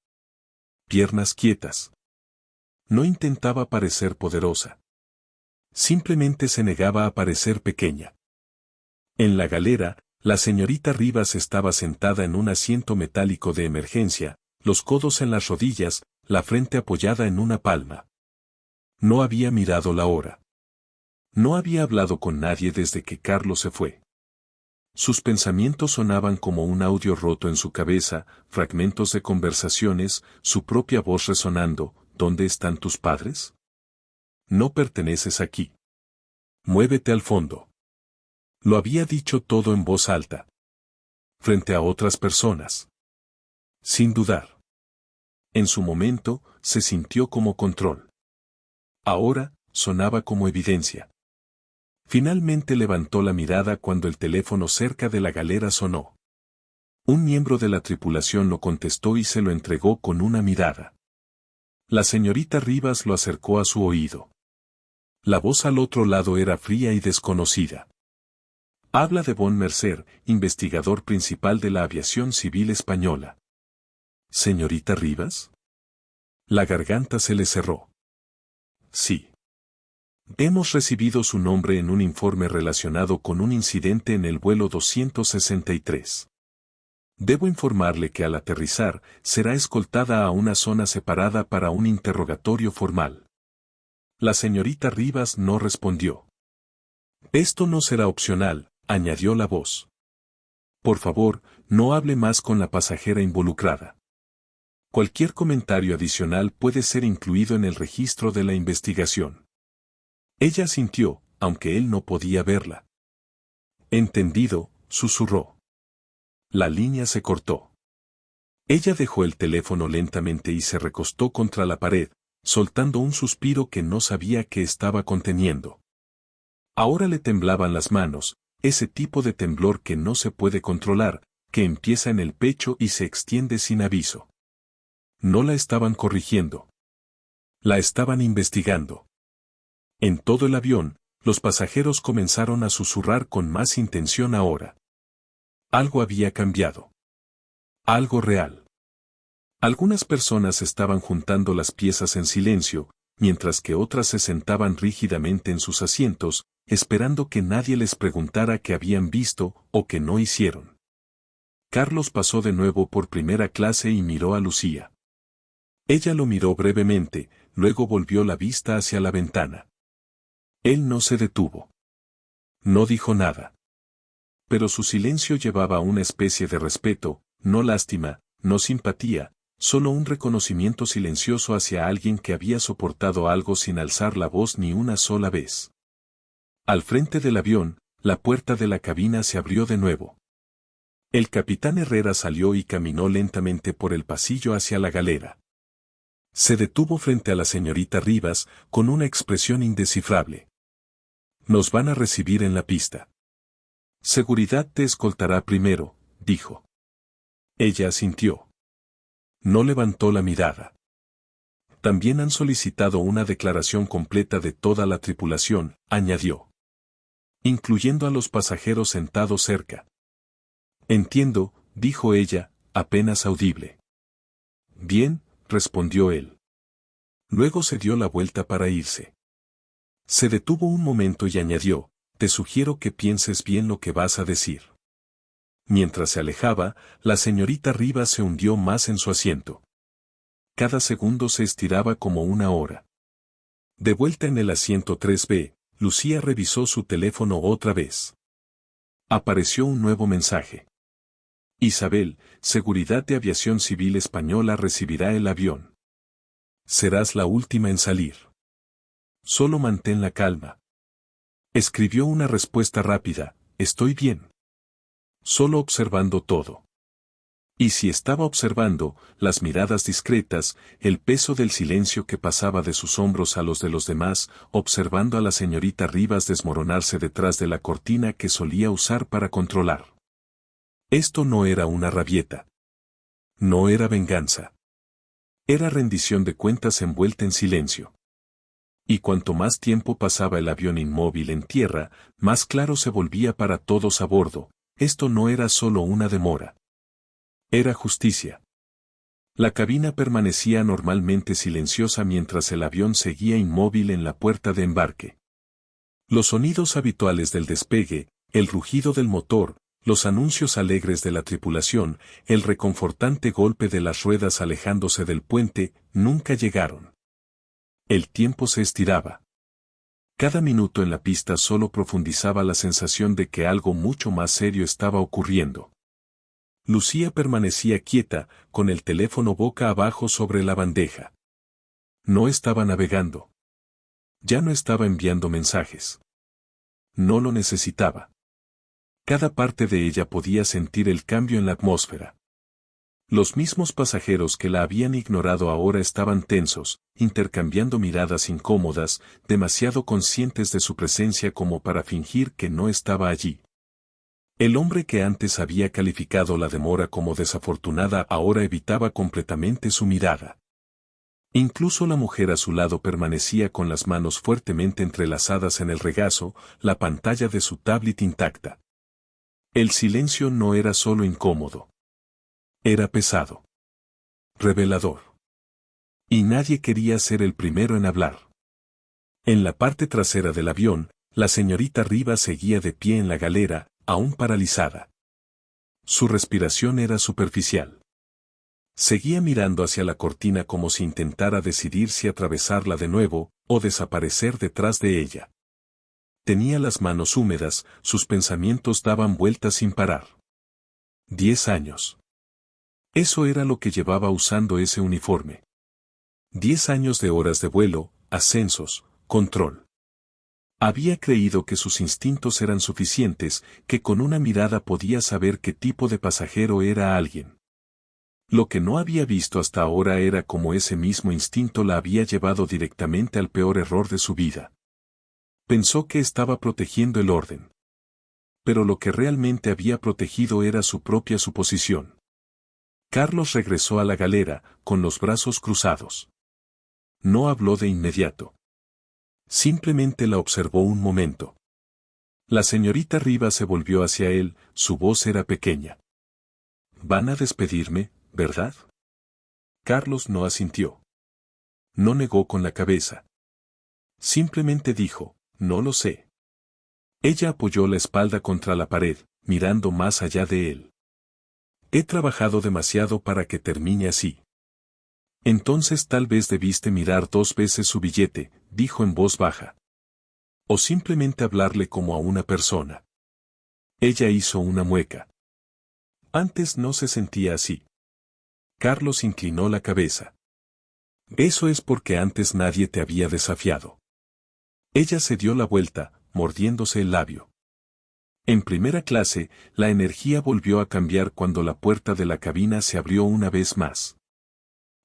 Piernas quietas. No intentaba parecer poderosa. Simplemente se negaba a parecer pequeña. En la galera, la señorita Rivas estaba sentada en un asiento metálico de emergencia, los codos en las rodillas, la frente apoyada en una palma. No había mirado la hora. No había hablado con nadie desde que Carlos se fue. Sus pensamientos sonaban como un audio roto en su cabeza, fragmentos de conversaciones, su propia voz resonando. ¿Dónde están tus padres? No perteneces aquí. Muévete al fondo. Lo había dicho todo en voz alta. Frente a otras personas. Sin dudar. En su momento, se sintió como control. Ahora, sonaba como evidencia. Finalmente levantó la mirada cuando el teléfono cerca de la galera sonó. Un miembro de la tripulación lo contestó y se lo entregó con una mirada. La señorita Rivas lo acercó a su oído. La voz al otro lado era fría y desconocida. Habla de Von Mercer, investigador principal de la aviación civil española. ¿Señorita Rivas? La garganta se le cerró. Sí. Hemos recibido su nombre en un informe relacionado con un incidente en el vuelo 263. Debo informarle que al aterrizar, será escoltada a una zona separada para un interrogatorio formal. La señorita Rivas no respondió. Esto no será opcional, añadió la voz. Por favor, no hable más con la pasajera involucrada. Cualquier comentario adicional puede ser incluido en el registro de la investigación. Ella asintió, aunque él no podía verla. Entendido, susurró. La línea se cortó. Ella dejó el teléfono lentamente y se recostó contra la pared, soltando un suspiro que no sabía que estaba conteniendo. Ahora le temblaban las manos, ese tipo de temblor que no se puede controlar, que empieza en el pecho y se extiende sin aviso. No la estaban corrigiendo. La estaban investigando. En todo el avión, los pasajeros comenzaron a susurrar con más intención ahora. Algo había cambiado. Algo real. Algunas personas estaban juntando las piezas en silencio, mientras que otras se sentaban rígidamente en sus asientos, esperando que nadie les preguntara qué habían visto o qué no hicieron. Carlos pasó de nuevo por primera clase y miró a Lucía. Ella lo miró brevemente, luego volvió la vista hacia la ventana. Él no se detuvo. No dijo nada. Pero su silencio llevaba una especie de respeto, no lástima, no simpatía, solo un reconocimiento silencioso hacia alguien que había soportado algo sin alzar la voz ni una sola vez. Al frente del avión, la puerta de la cabina se abrió de nuevo. El capitán Herrera salió y caminó lentamente por el pasillo hacia la galera. Se detuvo frente a la señorita Rivas, con una expresión indescifrable. Nos van a recibir en la pista. Seguridad te escoltará primero, dijo. Ella asintió. No levantó la mirada. También han solicitado una declaración completa de toda la tripulación, añadió. Incluyendo a los pasajeros sentados cerca. Entiendo, dijo ella, apenas audible. Bien, respondió él. Luego se dio la vuelta para irse. Se detuvo un momento y añadió, te sugiero que pienses bien lo que vas a decir. Mientras se alejaba, la señorita Rivas se hundió más en su asiento. Cada segundo se estiraba como una hora. De vuelta en el asiento 3B, Lucía revisó su teléfono otra vez. Apareció un nuevo mensaje. Isabel, Seguridad de Aviación Civil Española recibirá el avión. Serás la última en salir. Solo mantén la calma. Escribió una respuesta rápida, estoy bien. Solo observando todo. Y si estaba observando, las miradas discretas, el peso del silencio que pasaba de sus hombros a los de los demás, observando a la señorita Rivas desmoronarse detrás de la cortina que solía usar para controlar. Esto no era una rabieta. No era venganza. Era rendición de cuentas envuelta en silencio. Y cuanto más tiempo pasaba el avión inmóvil en tierra, más claro se volvía para todos a bordo, esto no era solo una demora. Era justicia. La cabina permanecía normalmente silenciosa mientras el avión seguía inmóvil en la puerta de embarque. Los sonidos habituales del despegue, el rugido del motor, los anuncios alegres de la tripulación, el reconfortante golpe de las ruedas alejándose del puente, nunca llegaron. El tiempo se estiraba. Cada minuto en la pista solo profundizaba la sensación de que algo mucho más serio estaba ocurriendo. Lucía permanecía quieta, con el teléfono boca abajo sobre la bandeja. No estaba navegando. Ya no estaba enviando mensajes. No lo necesitaba. Cada parte de ella podía sentir el cambio en la atmósfera. Los mismos pasajeros que la habían ignorado ahora estaban tensos, intercambiando miradas incómodas, demasiado conscientes de su presencia como para fingir que no estaba allí. El hombre que antes había calificado la demora como desafortunada ahora evitaba completamente su mirada. Incluso la mujer a su lado permanecía con las manos fuertemente entrelazadas en el regazo, la pantalla de su tablet intacta. El silencio no era solo incómodo. Era pesado. Revelador. Y nadie quería ser el primero en hablar. En la parte trasera del avión, la señorita Rivas seguía de pie en la galera, aún paralizada. Su respiración era superficial. Seguía mirando hacia la cortina como si intentara decidir si atravesarla de nuevo, o desaparecer detrás de ella. tenía las manos húmedas, sus pensamientos daban vueltas sin parar. 10 años. Eso era lo que llevaba usando ese uniforme. 10 años de horas de vuelo, ascensos, control. Había creído que sus instintos eran suficientes, que con una mirada podía saber qué tipo de pasajero era alguien. Lo que no había visto hasta ahora era cómo ese mismo instinto la había llevado directamente al peor error de su vida. Pensó que estaba protegiendo el orden. Pero lo que realmente había protegido era su propia suposición. Carlos regresó a la galera, con los brazos cruzados. No habló de inmediato. Simplemente la observó un momento. La señorita Rivas se volvió hacia él, su voz era pequeña. «¿Van a despedirme, verdad?» Carlos no asintió. No negó con la cabeza. Simplemente dijo, «No lo sé». Ella apoyó la espalda contra la pared, mirando más allá de él. «He trabajado demasiado para que termine así». «Entonces tal vez debiste mirar 2 veces su billete», dijo en voz baja. «O simplemente hablarle como a una persona». Ella hizo una mueca. Antes no se sentía así. Carlos inclinó la cabeza. «Eso es porque antes nadie te había desafiado». Ella se dio la vuelta, mordiéndose el labio. En primera clase, la energía volvió a cambiar cuando la puerta de la cabina se abrió una vez más.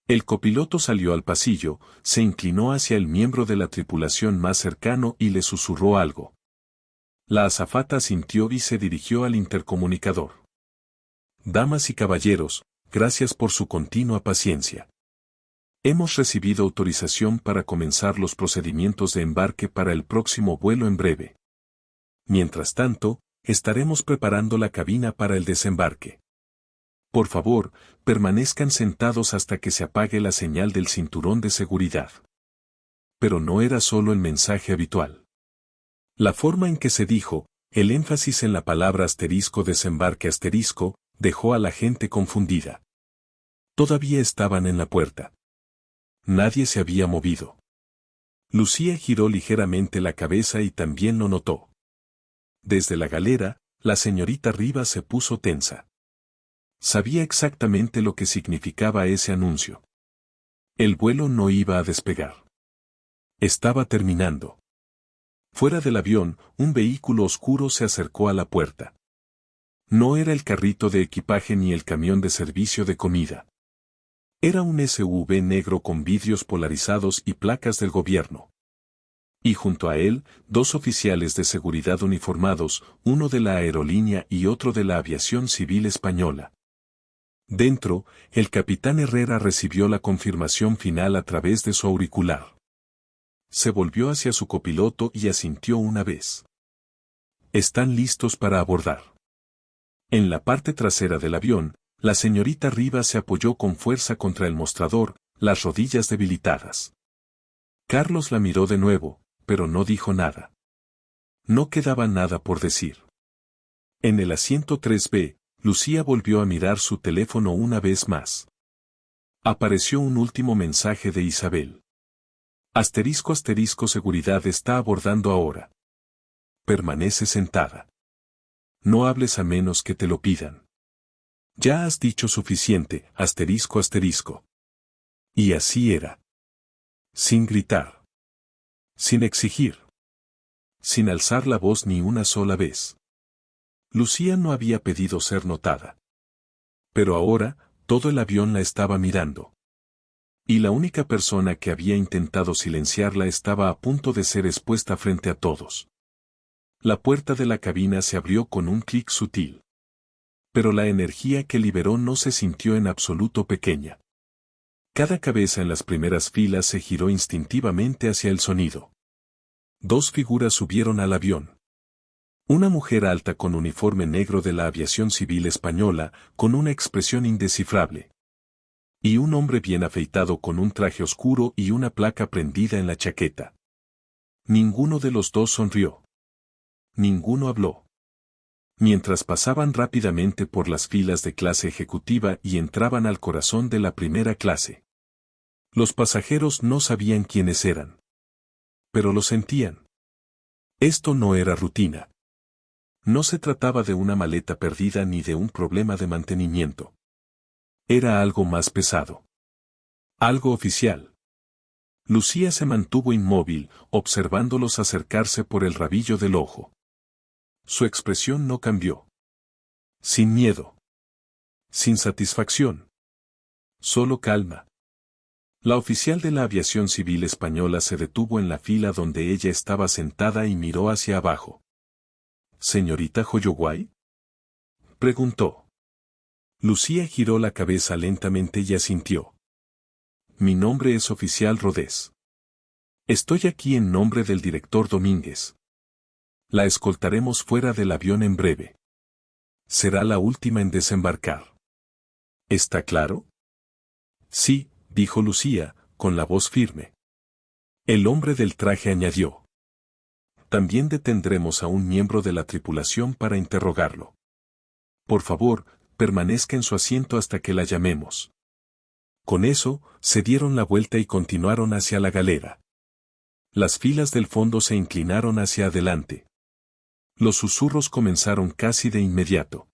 El copiloto salió al pasillo, se inclinó hacia el miembro de la tripulación más cercano y le susurró algo. La azafata asintió y se dirigió al intercomunicador. «Damas y caballeros, gracias por su continua paciencia. Hemos recibido autorización para comenzar los procedimientos de embarque para el próximo vuelo en breve. Mientras tanto, estaremos preparando la cabina para el desembarque. Por favor, permanezcan sentados hasta que se apague la señal del cinturón de seguridad». Pero no era solo el mensaje habitual. La forma en que se dijo, el énfasis en la palabra desembarque dejó a la gente confundida. Todavía estaban en la puerta. Nadie se había movido. Lucía giró ligeramente la cabeza y también lo notó. Desde la galera, la señorita Rivas se puso tensa. Sabía exactamente lo que significaba ese anuncio. El vuelo no iba a despegar. Estaba terminando. Fuera del avión, un vehículo oscuro se acercó a la puerta. No era el carrito de equipaje ni el camión de servicio de comida. Era un SUV negro con vidrios polarizados y placas del gobierno. Y junto a él, 2 oficiales de seguridad uniformados, uno de la aerolínea y otro de la aviación civil española. Dentro, el capitán Herrera recibió la confirmación final a través de su auricular. Se volvió hacia su copiloto y asintió una vez. «Están listos para abordar». En la parte trasera del avión, la señorita Rivas se apoyó con fuerza contra el mostrador, las rodillas debilitadas. Carlos la miró de nuevo, pero no dijo nada. No quedaba nada por decir. En el asiento 3B, Lucía volvió a mirar su teléfono una vez más. Apareció un último mensaje de Isabel. Seguridad está abordando ahora. Permanece sentada. No hables a menos que te lo pidan. Ya has dicho suficiente, ***. Y así era. Sin gritar. Sin exigir. Sin alzar la voz ni una sola vez. Lucía no había pedido ser notada. Pero ahora, todo el avión la estaba mirando. Y la única persona que había intentado silenciarla estaba a punto de ser expuesta frente a todos. La puerta de la cabina se abrió con un clic sutil. Pero la energía que liberó no se sintió en absoluto pequeña. Cada cabeza en las primeras filas se giró instintivamente hacia el sonido. 2 figuras subieron al avión. Una mujer alta con uniforme negro de la aviación civil española, con una expresión indescifrable. Y un hombre bien afeitado con un traje oscuro y una placa prendida en la chaqueta. Ninguno de los dos sonrió. Ninguno habló. Mientras pasaban rápidamente por las filas de clase ejecutiva y entraban al corazón de la primera clase. Los pasajeros no sabían quiénes eran. Pero lo sentían. Esto no era rutina. No se trataba de una maleta perdida ni de un problema de mantenimiento. Era algo más pesado. Algo oficial. Lucía se mantuvo inmóvil, observándolos acercarse por el rabillo del ojo. Su expresión no cambió. Sin miedo. Sin satisfacción. Solo calma. La oficial de la aviación civil española se detuvo en la fila donde ella estaba sentada y miró hacia abajo. ¿Señorita Holloway?, preguntó. Lucía giró la cabeza lentamente y asintió. Mi nombre es oficial Rodés. Estoy aquí en nombre del director Domínguez. La escoltaremos fuera del avión en breve. Será la última en desembarcar. ¿Está claro? Sí, dijo Lucía, con la voz firme. El hombre del traje añadió. También detendremos a un miembro de la tripulación para interrogarlo. Por favor, permanezca en su asiento hasta que la llamemos. Con eso, se dieron la vuelta y continuaron hacia la galera. Las filas del fondo se inclinaron hacia adelante. Los susurros comenzaron casi de inmediato.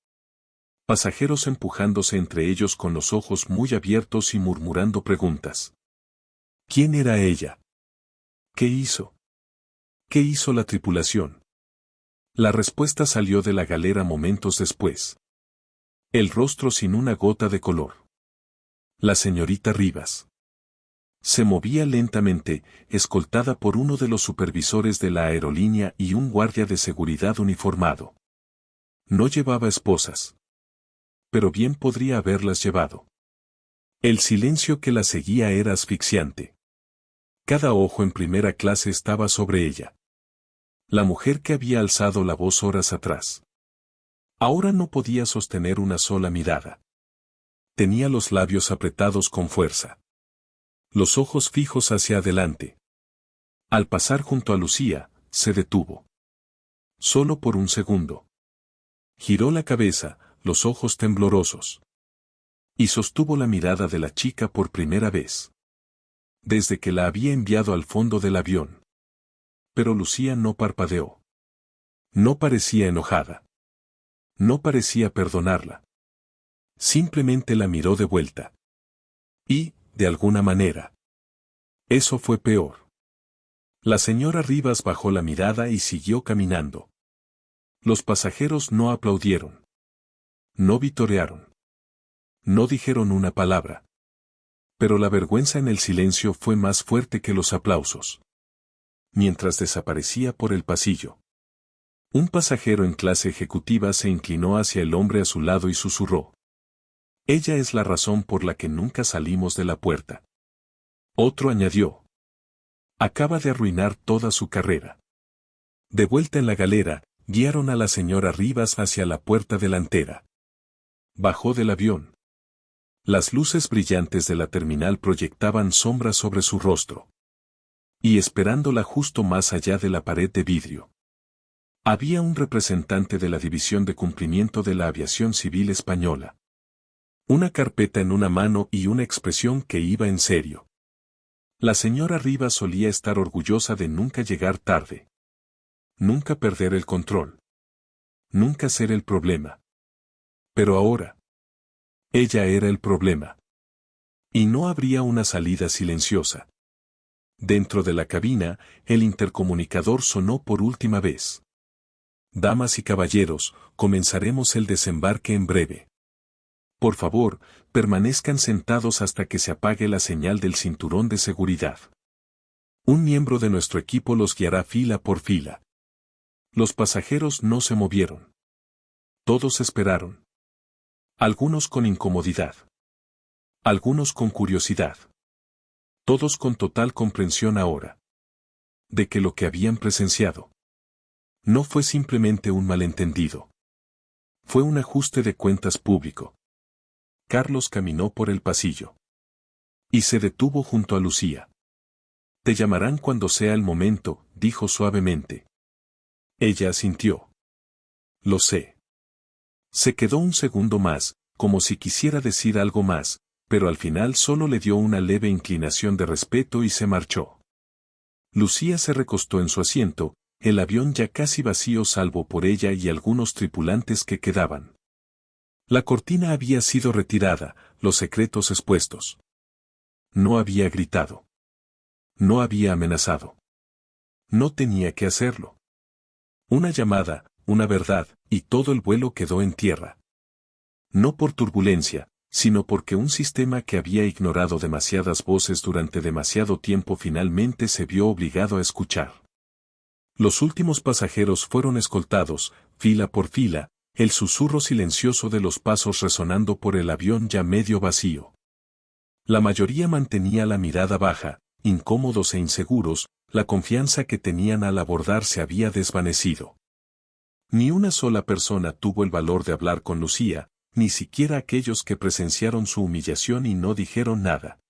Pasajeros empujándose entre ellos con los ojos muy abiertos y murmurando preguntas. ¿Quién era ella? ¿Qué hizo? ¿Qué hizo la tripulación? La respuesta salió de la galera momentos después. El rostro sin una gota de color. La señorita Rivas. Se movía lentamente, escoltada por uno de los supervisores de la aerolínea y un guardia de seguridad uniformado. No llevaba esposas. Pero bien podría haberlas llevado. El silencio que la seguía era asfixiante. Cada ojo en primera clase estaba sobre ella. La mujer que había alzado la voz horas atrás. Ahora no podía sostener una sola mirada. Tenía los labios apretados con fuerza. Los ojos fijos hacia adelante. Al pasar junto a Lucía, se detuvo. Solo por un segundo. Giró la cabeza, los ojos temblorosos. Y sostuvo la mirada de la chica por primera vez. Desde que la había enviado al fondo del avión. Pero Lucía no parpadeó. No parecía enojada. No parecía perdonarla. Simplemente la miró de vuelta. Y, de alguna manera. Eso fue peor. La señora Rivas bajó la mirada y siguió caminando. Los pasajeros no aplaudieron. No vitorearon. No dijeron una palabra. Pero la vergüenza en el silencio fue más fuerte que los aplausos. Mientras desaparecía por el pasillo. Un pasajero en clase ejecutiva se inclinó hacia el hombre a su lado y susurró. Ella es la razón por la que nunca salimos de la puerta. Otro añadió. Acaba de arruinar toda su carrera. De vuelta en la galera, guiaron a la señora Rivas hacia la puerta delantera. Bajó del avión. Las luces brillantes de la terminal proyectaban sombras sobre su rostro. Y esperándola justo más allá de la pared de vidrio. Había un representante de la División de Cumplimiento de la Aviación Civil Española. Una carpeta en una mano y una expresión que iba en serio. La señora Rivas solía estar orgullosa de nunca llegar tarde. Nunca perder el control. Nunca ser el problema. Pero ahora. Ella era el problema. Y no habría una salida silenciosa. Dentro de la cabina, el intercomunicador sonó por última vez. Damas y caballeros, comenzaremos el desembarque en breve. Por favor, permanezcan sentados hasta que se apague la señal del cinturón de seguridad. Un miembro de nuestro equipo los guiará fila por fila. Los pasajeros no se movieron. Todos esperaron. Algunos con incomodidad. Algunos con curiosidad. Todos con total comprensión ahora. De que lo que habían presenciado no fue simplemente un malentendido. Fue un ajuste de cuentas público. Carlos caminó por el pasillo. Y se detuvo junto a Lucía. Te llamarán cuando sea el momento, dijo suavemente. Ella asintió. Lo sé. Se quedó un segundo más, como si quisiera decir algo más, pero al final solo le dio una leve inclinación de respeto y se marchó. Lucía se recostó en su asiento, el avión ya casi vacío salvo por ella y algunos tripulantes que quedaban. La cortina había sido retirada, los secretos expuestos. No había gritado. No había amenazado. No tenía que hacerlo. Una llamada, una verdad, y todo el vuelo quedó en tierra. No por turbulencia, sino porque un sistema que había ignorado demasiadas voces durante demasiado tiempo finalmente se vio obligado a escuchar. Los últimos pasajeros fueron escoltados, fila por fila, el susurro silencioso de los pasos resonando por el avión ya medio vacío. La mayoría mantenía la mirada baja, incómodos e inseguros, la confianza que tenían al abordar se había desvanecido. Ni una sola persona tuvo el valor de hablar con Lucía, ni siquiera aquellos que presenciaron su humillación y no dijeron nada.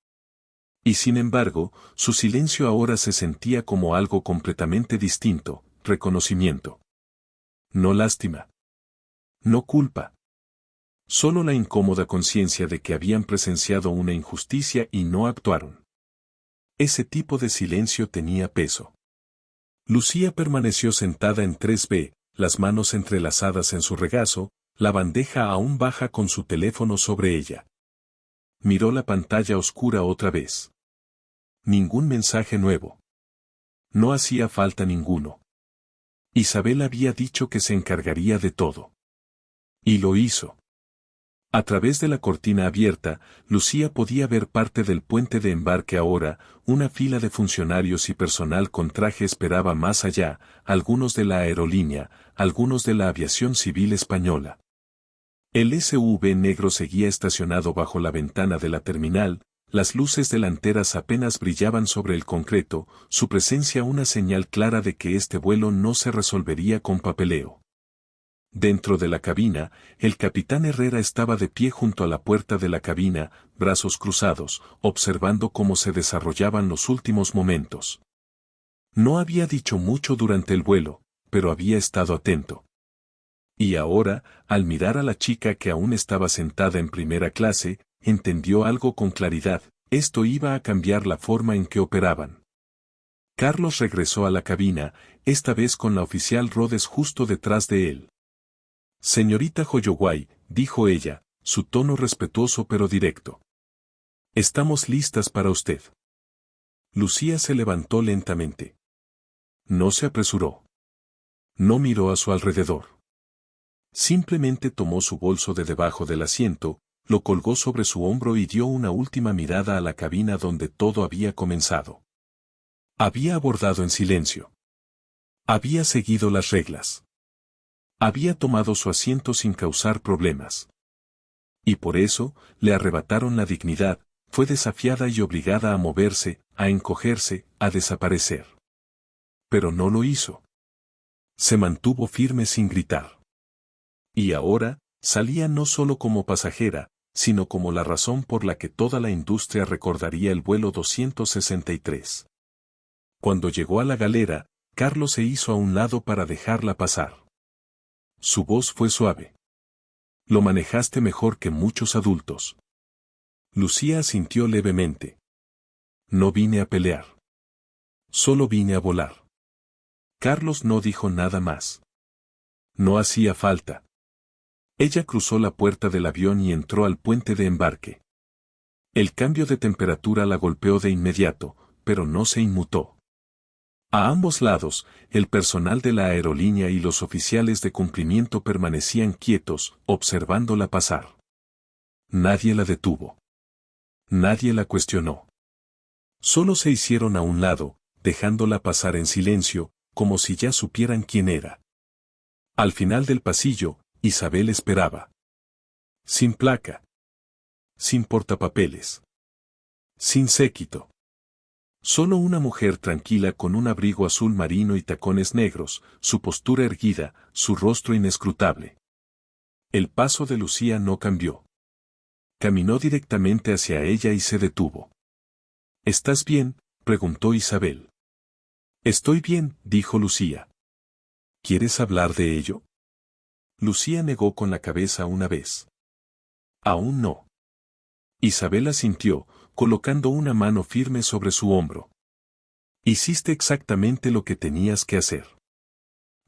Y sin embargo, su silencio ahora se sentía como algo completamente distinto, reconocimiento. No lástima. No culpa. Solo la incómoda conciencia de que habían presenciado una injusticia y no actuaron. Ese tipo de silencio tenía peso. Lucía permaneció sentada en 3B, las manos entrelazadas en su regazo, la bandeja aún baja con su teléfono sobre ella. Miró la pantalla oscura otra vez. Ningún mensaje nuevo. No hacía falta ninguno. Isabel había dicho que se encargaría de todo. Y lo hizo. A través de la cortina abierta, Lucía podía ver parte del puente de embarque ahora, una fila de funcionarios y personal con traje esperaba más allá, algunos de la aerolínea, algunos de la aviación civil española. El SUV negro seguía estacionado bajo la ventana de la terminal, las luces delanteras apenas brillaban sobre el concreto, su presencia una señal clara de que este vuelo no se resolvería con papeleo. Dentro de la cabina, el capitán Herrera estaba de pie junto a la puerta de la cabina, brazos cruzados, observando cómo se desarrollaban los últimos momentos. No había dicho mucho durante el vuelo, pero había estado atento. Y ahora, al mirar a la chica que aún estaba sentada en primera clase, entendió algo con claridad, esto iba a cambiar la forma en que operaban. Carlos regresó a la cabina, esta vez con la oficial Rhodes justo detrás de él. Señorita Holloway, dijo ella, su tono respetuoso pero directo. Estamos listas para usted. Lucía se levantó lentamente. No se apresuró. No miró a su alrededor. Simplemente tomó su bolso de debajo del asiento, lo colgó sobre su hombro y dio una última mirada a la cabina donde todo había comenzado. Había abordado en silencio. Había seguido las reglas. Había tomado su asiento sin causar problemas. Y por eso, le arrebataron la dignidad, fue desafiada y obligada a moverse, a encogerse, a desaparecer. Pero no lo hizo. Se mantuvo firme sin gritar. Y ahora, salía no solo como pasajera, sino como la razón por la que toda la industria recordaría el vuelo 263. Cuando llegó a la galera, Carlos se hizo a un lado para dejarla pasar. Su voz fue suave. Lo manejaste mejor que muchos adultos. Lucía asintió levemente. No vine a pelear. Solo vine a volar. Carlos no dijo nada más. No hacía falta. Ella cruzó la puerta del avión y entró al puente de embarque. El cambio de temperatura la golpeó de inmediato, pero no se inmutó. A ambos lados, el personal de la aerolínea y los oficiales de cumplimiento permanecían quietos, observándola pasar. Nadie la detuvo. Nadie la cuestionó. Solo se hicieron a un lado, dejándola pasar en silencio, como si ya supieran quién era. Al final del pasillo, Isabel esperaba. Sin placa. Sin portapapeles. Sin séquito. Solo una mujer tranquila con un abrigo azul marino y tacones negros, su postura erguida, su rostro inescrutable. El paso de Lucía no cambió. Caminó directamente hacia ella y se detuvo. ¿Estás bien?, preguntó Isabel. Estoy bien, dijo Lucía. ¿Quieres hablar de ello? Lucía negó con la cabeza una vez. Aún no. Isabel asintió, colocando una mano firme sobre su hombro. Hiciste exactamente lo que tenías que hacer.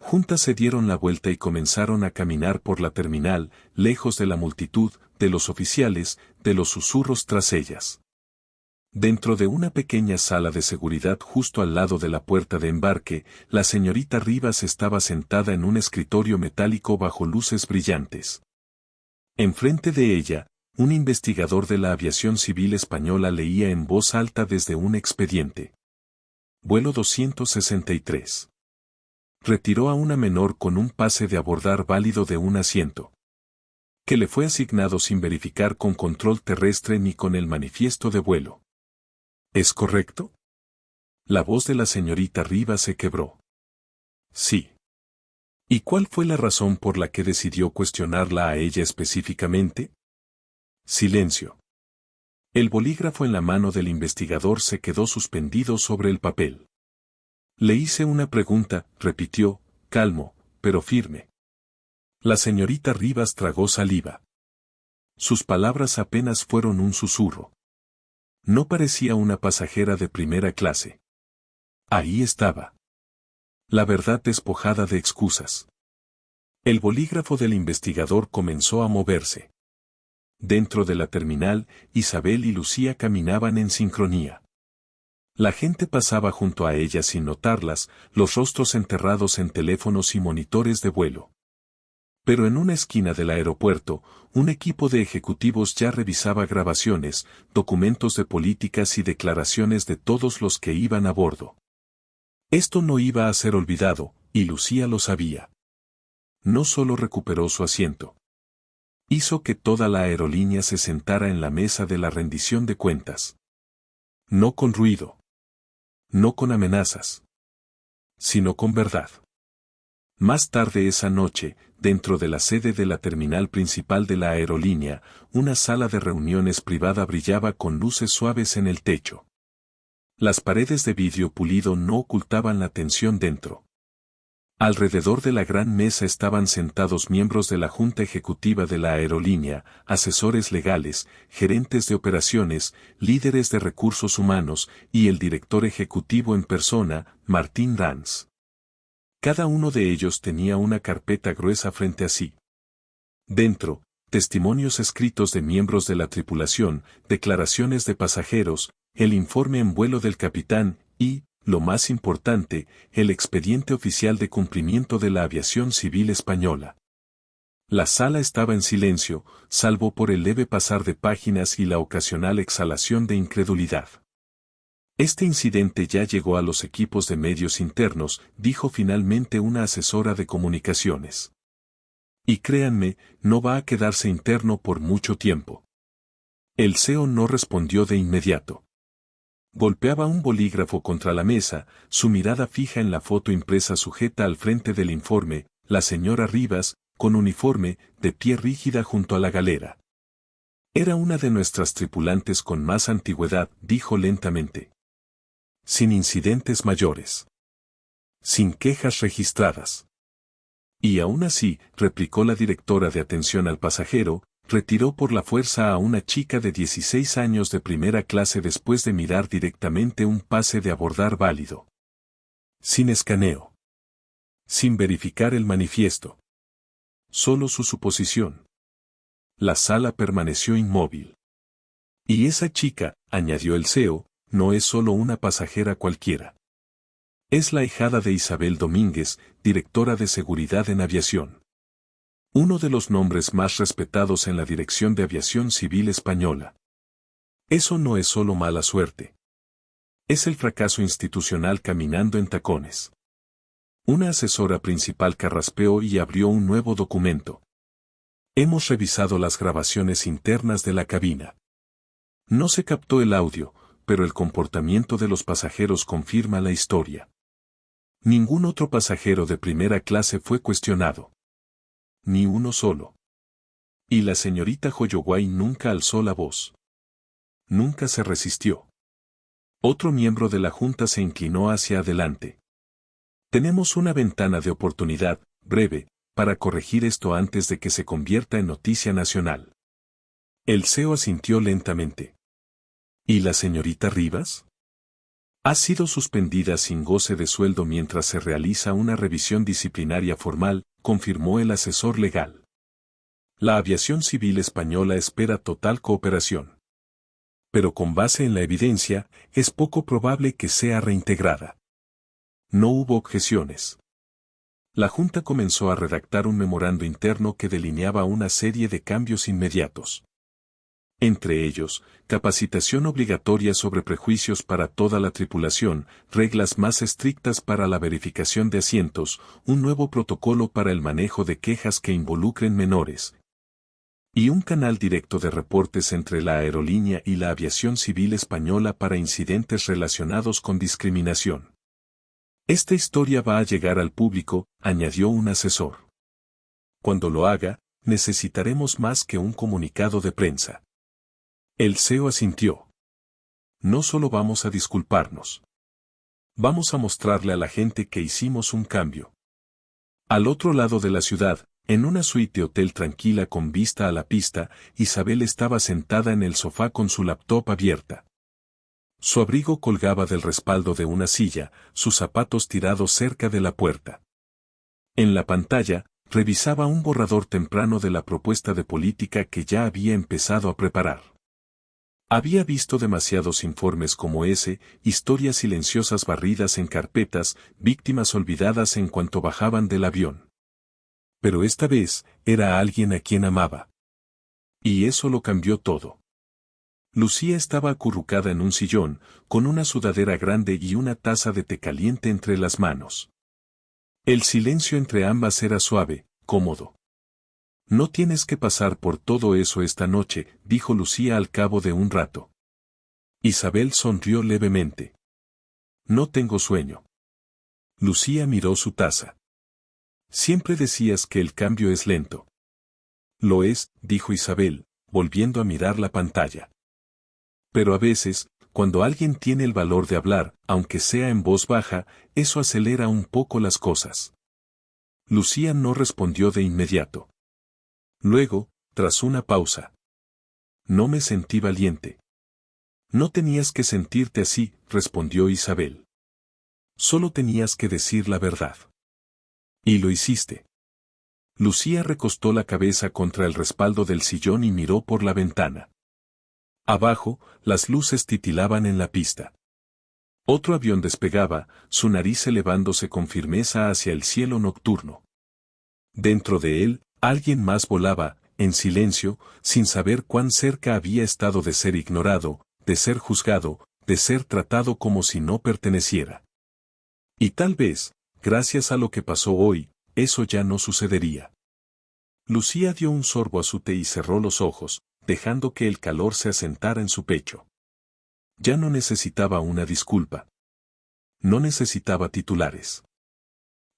Juntas se dieron la vuelta y comenzaron a caminar por la terminal, lejos de la multitud, de los oficiales, de los susurros tras ellas. Dentro de una pequeña sala de seguridad justo al lado de la puerta de embarque, la señorita Rivas estaba sentada en un escritorio metálico bajo luces brillantes. Enfrente de ella, un investigador de la aviación civil española leía en voz alta desde un expediente. Vuelo 263. Retiró a una menor con un pase de abordar válido de un asiento, que le fue asignado sin verificar con control terrestre ni con el manifiesto de vuelo. ¿Es correcto? La voz de la señorita Rivas se quebró. Sí. ¿Y cuál fue la razón por la que decidió cuestionarla a ella específicamente? Silencio. El bolígrafo en la mano del investigador se quedó suspendido sobre el papel. Le hice una pregunta, repitió, calmo, pero firme. La señorita Rivas tragó saliva. Sus palabras apenas fueron un susurro. No parecía una pasajera de primera clase. Ahí estaba. La verdad despojada de excusas. El bolígrafo del investigador comenzó a moverse. Dentro de la terminal, Isabel y Lucía caminaban en sincronía. La gente pasaba junto a ellas sin notarlas, los rostros enterrados en teléfonos y monitores de vuelo. Pero en una esquina del aeropuerto, un equipo de ejecutivos ya revisaba grabaciones, documentos de políticas y declaraciones de todos los que iban a bordo. Esto no iba a ser olvidado, y Lucía lo sabía. No solo recuperó su asiento. Hizo que toda la aerolínea se sentara en la mesa de la rendición de cuentas. No con ruido. No con amenazas. Sino con verdad. Más tarde esa noche, dentro de la sede de la terminal principal de la aerolínea, una sala de reuniones privada brillaba con luces suaves en el techo. Las paredes de vidrio pulido no ocultaban la tensión dentro. Alrededor de la gran mesa estaban sentados miembros de la junta ejecutiva de la aerolínea, asesores legales, gerentes de operaciones, líderes de recursos humanos y el director ejecutivo en persona, Martín Ranz. Cada uno de ellos tenía una carpeta gruesa frente a sí. Dentro, testimonios escritos de miembros de la tripulación, declaraciones de pasajeros, el informe en vuelo del capitán y, lo más importante, el expediente oficial de cumplimiento de la aviación civil española. La sala estaba en silencio, salvo por el leve pasar de páginas y la ocasional exhalación de incredulidad. Este incidente ya llegó a los equipos de medios internos, dijo finalmente una asesora de comunicaciones. Y créanme, no va a quedarse interno por mucho tiempo. El CEO no respondió de inmediato. Golpeaba un bolígrafo contra la mesa, su mirada fija en la foto impresa sujeta al frente del informe, la señora Rivas, con uniforme, de pie rígida junto a la galera. Era una de nuestras tripulantes con más antigüedad, dijo lentamente. Sin incidentes mayores. Sin quejas registradas. Y aún así, replicó la directora de atención al pasajero, retiró por la fuerza a una chica de 16 años de primera clase después de mirar directamente un pase de abordar válido. Sin escaneo. Sin verificar el manifiesto. Solo su suposición. La sala permaneció inmóvil. Y esa chica, añadió el CEO, no es solo una pasajera cualquiera. Es la hijada de Isabel Domínguez, directora de seguridad en aviación. Uno de los nombres más respetados en la Dirección de Aviación Civil Española. Eso no es solo mala suerte. Es el fracaso institucional caminando en tacones. Una asesora principal carraspeó y abrió un nuevo documento. Hemos revisado las grabaciones internas de la cabina. No se captó el audio, pero el comportamiento de los pasajeros confirma la historia. Ningún otro pasajero de primera clase fue cuestionado. Ni uno solo. Y la señorita Joyoguay nunca alzó la voz. Nunca se resistió. Otro miembro de la junta se inclinó hacia adelante. Tenemos una ventana de oportunidad, breve, para corregir esto antes de que se convierta en noticia nacional. El CEO asintió lentamente. ¿Y la señorita Rivas? Ha sido suspendida sin goce de sueldo mientras se realiza una revisión disciplinaria formal, confirmó el asesor legal. La aviación civil española espera total cooperación. Pero con base en la evidencia, es poco probable que sea reintegrada. No hubo objeciones. La Junta comenzó a redactar un memorando interno que delineaba una serie de cambios inmediatos. Entre ellos, capacitación obligatoria sobre prejuicios para toda la tripulación, reglas más estrictas para la verificación de asientos, un nuevo protocolo para el manejo de quejas que involucren menores, y un canal directo de reportes entre la aerolínea y la aviación civil española para incidentes relacionados con discriminación. Esta historia va a llegar al público, añadió un asesor. Cuando lo haga, necesitaremos más que un comunicado de prensa. El CEO asintió. No solo vamos a disculparnos. Vamos a mostrarle a la gente que hicimos un cambio. Al otro lado de la ciudad, en una suite de hotel tranquila con vista a la pista, Isabel estaba sentada en el sofá con su laptop abierta. Su abrigo colgaba del respaldo de una silla, sus zapatos tirados cerca de la puerta. En la pantalla, revisaba un borrador temprano de la propuesta de política que ya había empezado a preparar. Había visto demasiados informes como ese, historias silenciosas barridas en carpetas, víctimas olvidadas en cuanto bajaban del avión. Pero esta vez, era alguien a quien amaba. Y eso lo cambió todo. Lucía estaba acurrucada en un sillón, con una sudadera grande y una taza de té caliente entre las manos. El silencio entre ambas era suave, cómodo. No tienes que pasar por todo eso esta noche, dijo Lucía al cabo de un rato. Isabel sonrió levemente. No tengo sueño. Lucía miró su taza. Siempre decías que el cambio es lento. Lo es, dijo Isabel, volviendo a mirar la pantalla. Pero a veces, cuando alguien tiene el valor de hablar, aunque sea en voz baja, eso acelera un poco las cosas. Lucía no respondió de inmediato. Luego, tras una pausa. No me sentí valiente. No tenías que sentirte así, respondió Isabel. Solo tenías que decir la verdad. Y lo hiciste. Lucía recostó la cabeza contra el respaldo del sillón y miró por la ventana. Abajo, las luces titilaban en la pista. Otro avión despegaba, su nariz elevándose con firmeza hacia el cielo nocturno. Dentro de él, alguien más volaba, en silencio, sin saber cuán cerca había estado de ser ignorado, de ser juzgado, de ser tratado como si no perteneciera. Y tal vez, gracias a lo que pasó hoy, eso ya no sucedería. Lucía dio un sorbo a su té y cerró los ojos, dejando que el calor se asentara en su pecho. Ya no necesitaba una disculpa. No necesitaba titulares.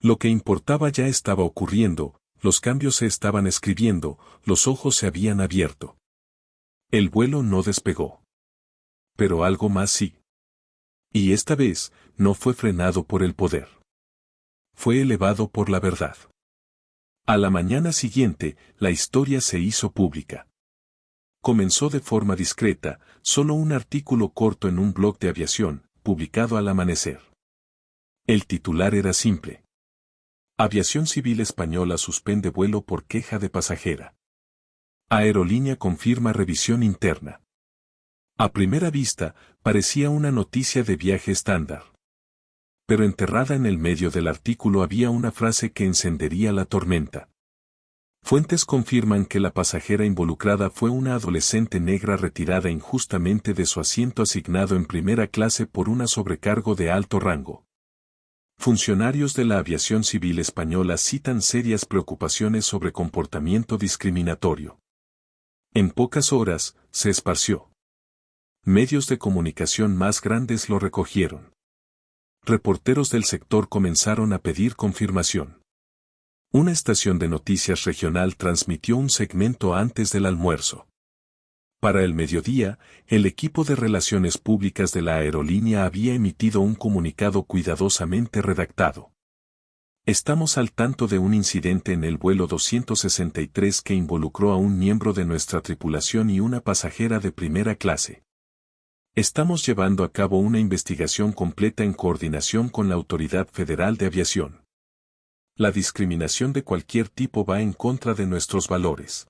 Lo que importaba ya estaba ocurriendo, los cambios se estaban escribiendo, los ojos se habían abierto. El vuelo no despegó. Pero algo más sí. Y esta vez, no fue frenado por el poder. Fue elevado por la verdad. A la mañana siguiente, la historia se hizo pública. Comenzó de forma discreta, solo un artículo corto en un blog de aviación, publicado al amanecer. El titular era simple. Aviación Civil Española suspende vuelo por queja de pasajera. Aerolínea confirma revisión interna. A primera vista, parecía una noticia de viaje estándar. Pero enterrada en el medio del artículo había una frase que encendería la tormenta. Fuentes confirman que la pasajera involucrada fue una adolescente negra retirada injustamente de su asiento asignado en primera clase por una sobrecargo de alto rango. Funcionarios de la aviación civil española citan serias preocupaciones sobre comportamiento discriminatorio. En pocas horas, se esparció. Medios de comunicación más grandes lo recogieron. Reporteros del sector comenzaron a pedir confirmación. Una estación de noticias regional transmitió un segmento antes del almuerzo. Para el mediodía, el equipo de relaciones públicas de la aerolínea había emitido un comunicado cuidadosamente redactado. Estamos al tanto de un incidente en el vuelo 263 que involucró a un miembro de nuestra tripulación y una pasajera de primera clase. Estamos llevando a cabo una investigación completa en coordinación con la Autoridad Federal de Aviación. La discriminación de cualquier tipo va en contra de nuestros valores.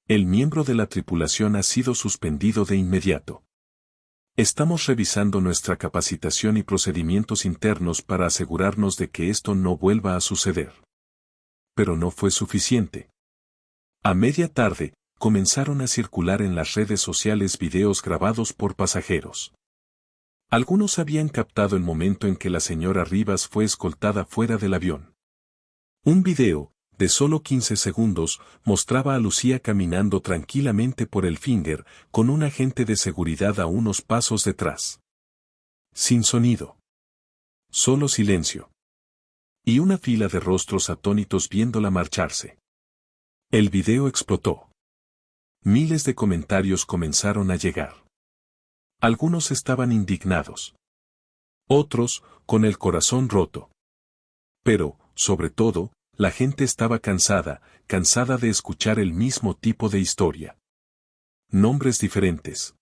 El miembro de la tripulación ha sido suspendido de inmediato. Estamos revisando nuestra capacitación y procedimientos internos para asegurarnos de que esto no vuelva a suceder. Pero no fue suficiente. A media tarde, comenzaron a circular en las redes sociales videos grabados por pasajeros. Algunos habían captado el momento en que la señora Rivas fue escoltada fuera del avión. Un video, de solo 15 segundos, mostraba a Lucía caminando tranquilamente por el Finger, con un agente de seguridad a unos pasos detrás. Sin sonido. Solo silencio. Y una fila de rostros atónitos viéndola marcharse. El video explotó. Miles de comentarios comenzaron a llegar. Algunos estaban indignados. Otros, con el corazón roto. Pero, sobre todo, la gente estaba cansada de escuchar el mismo tipo de historia. Nombres diferentes.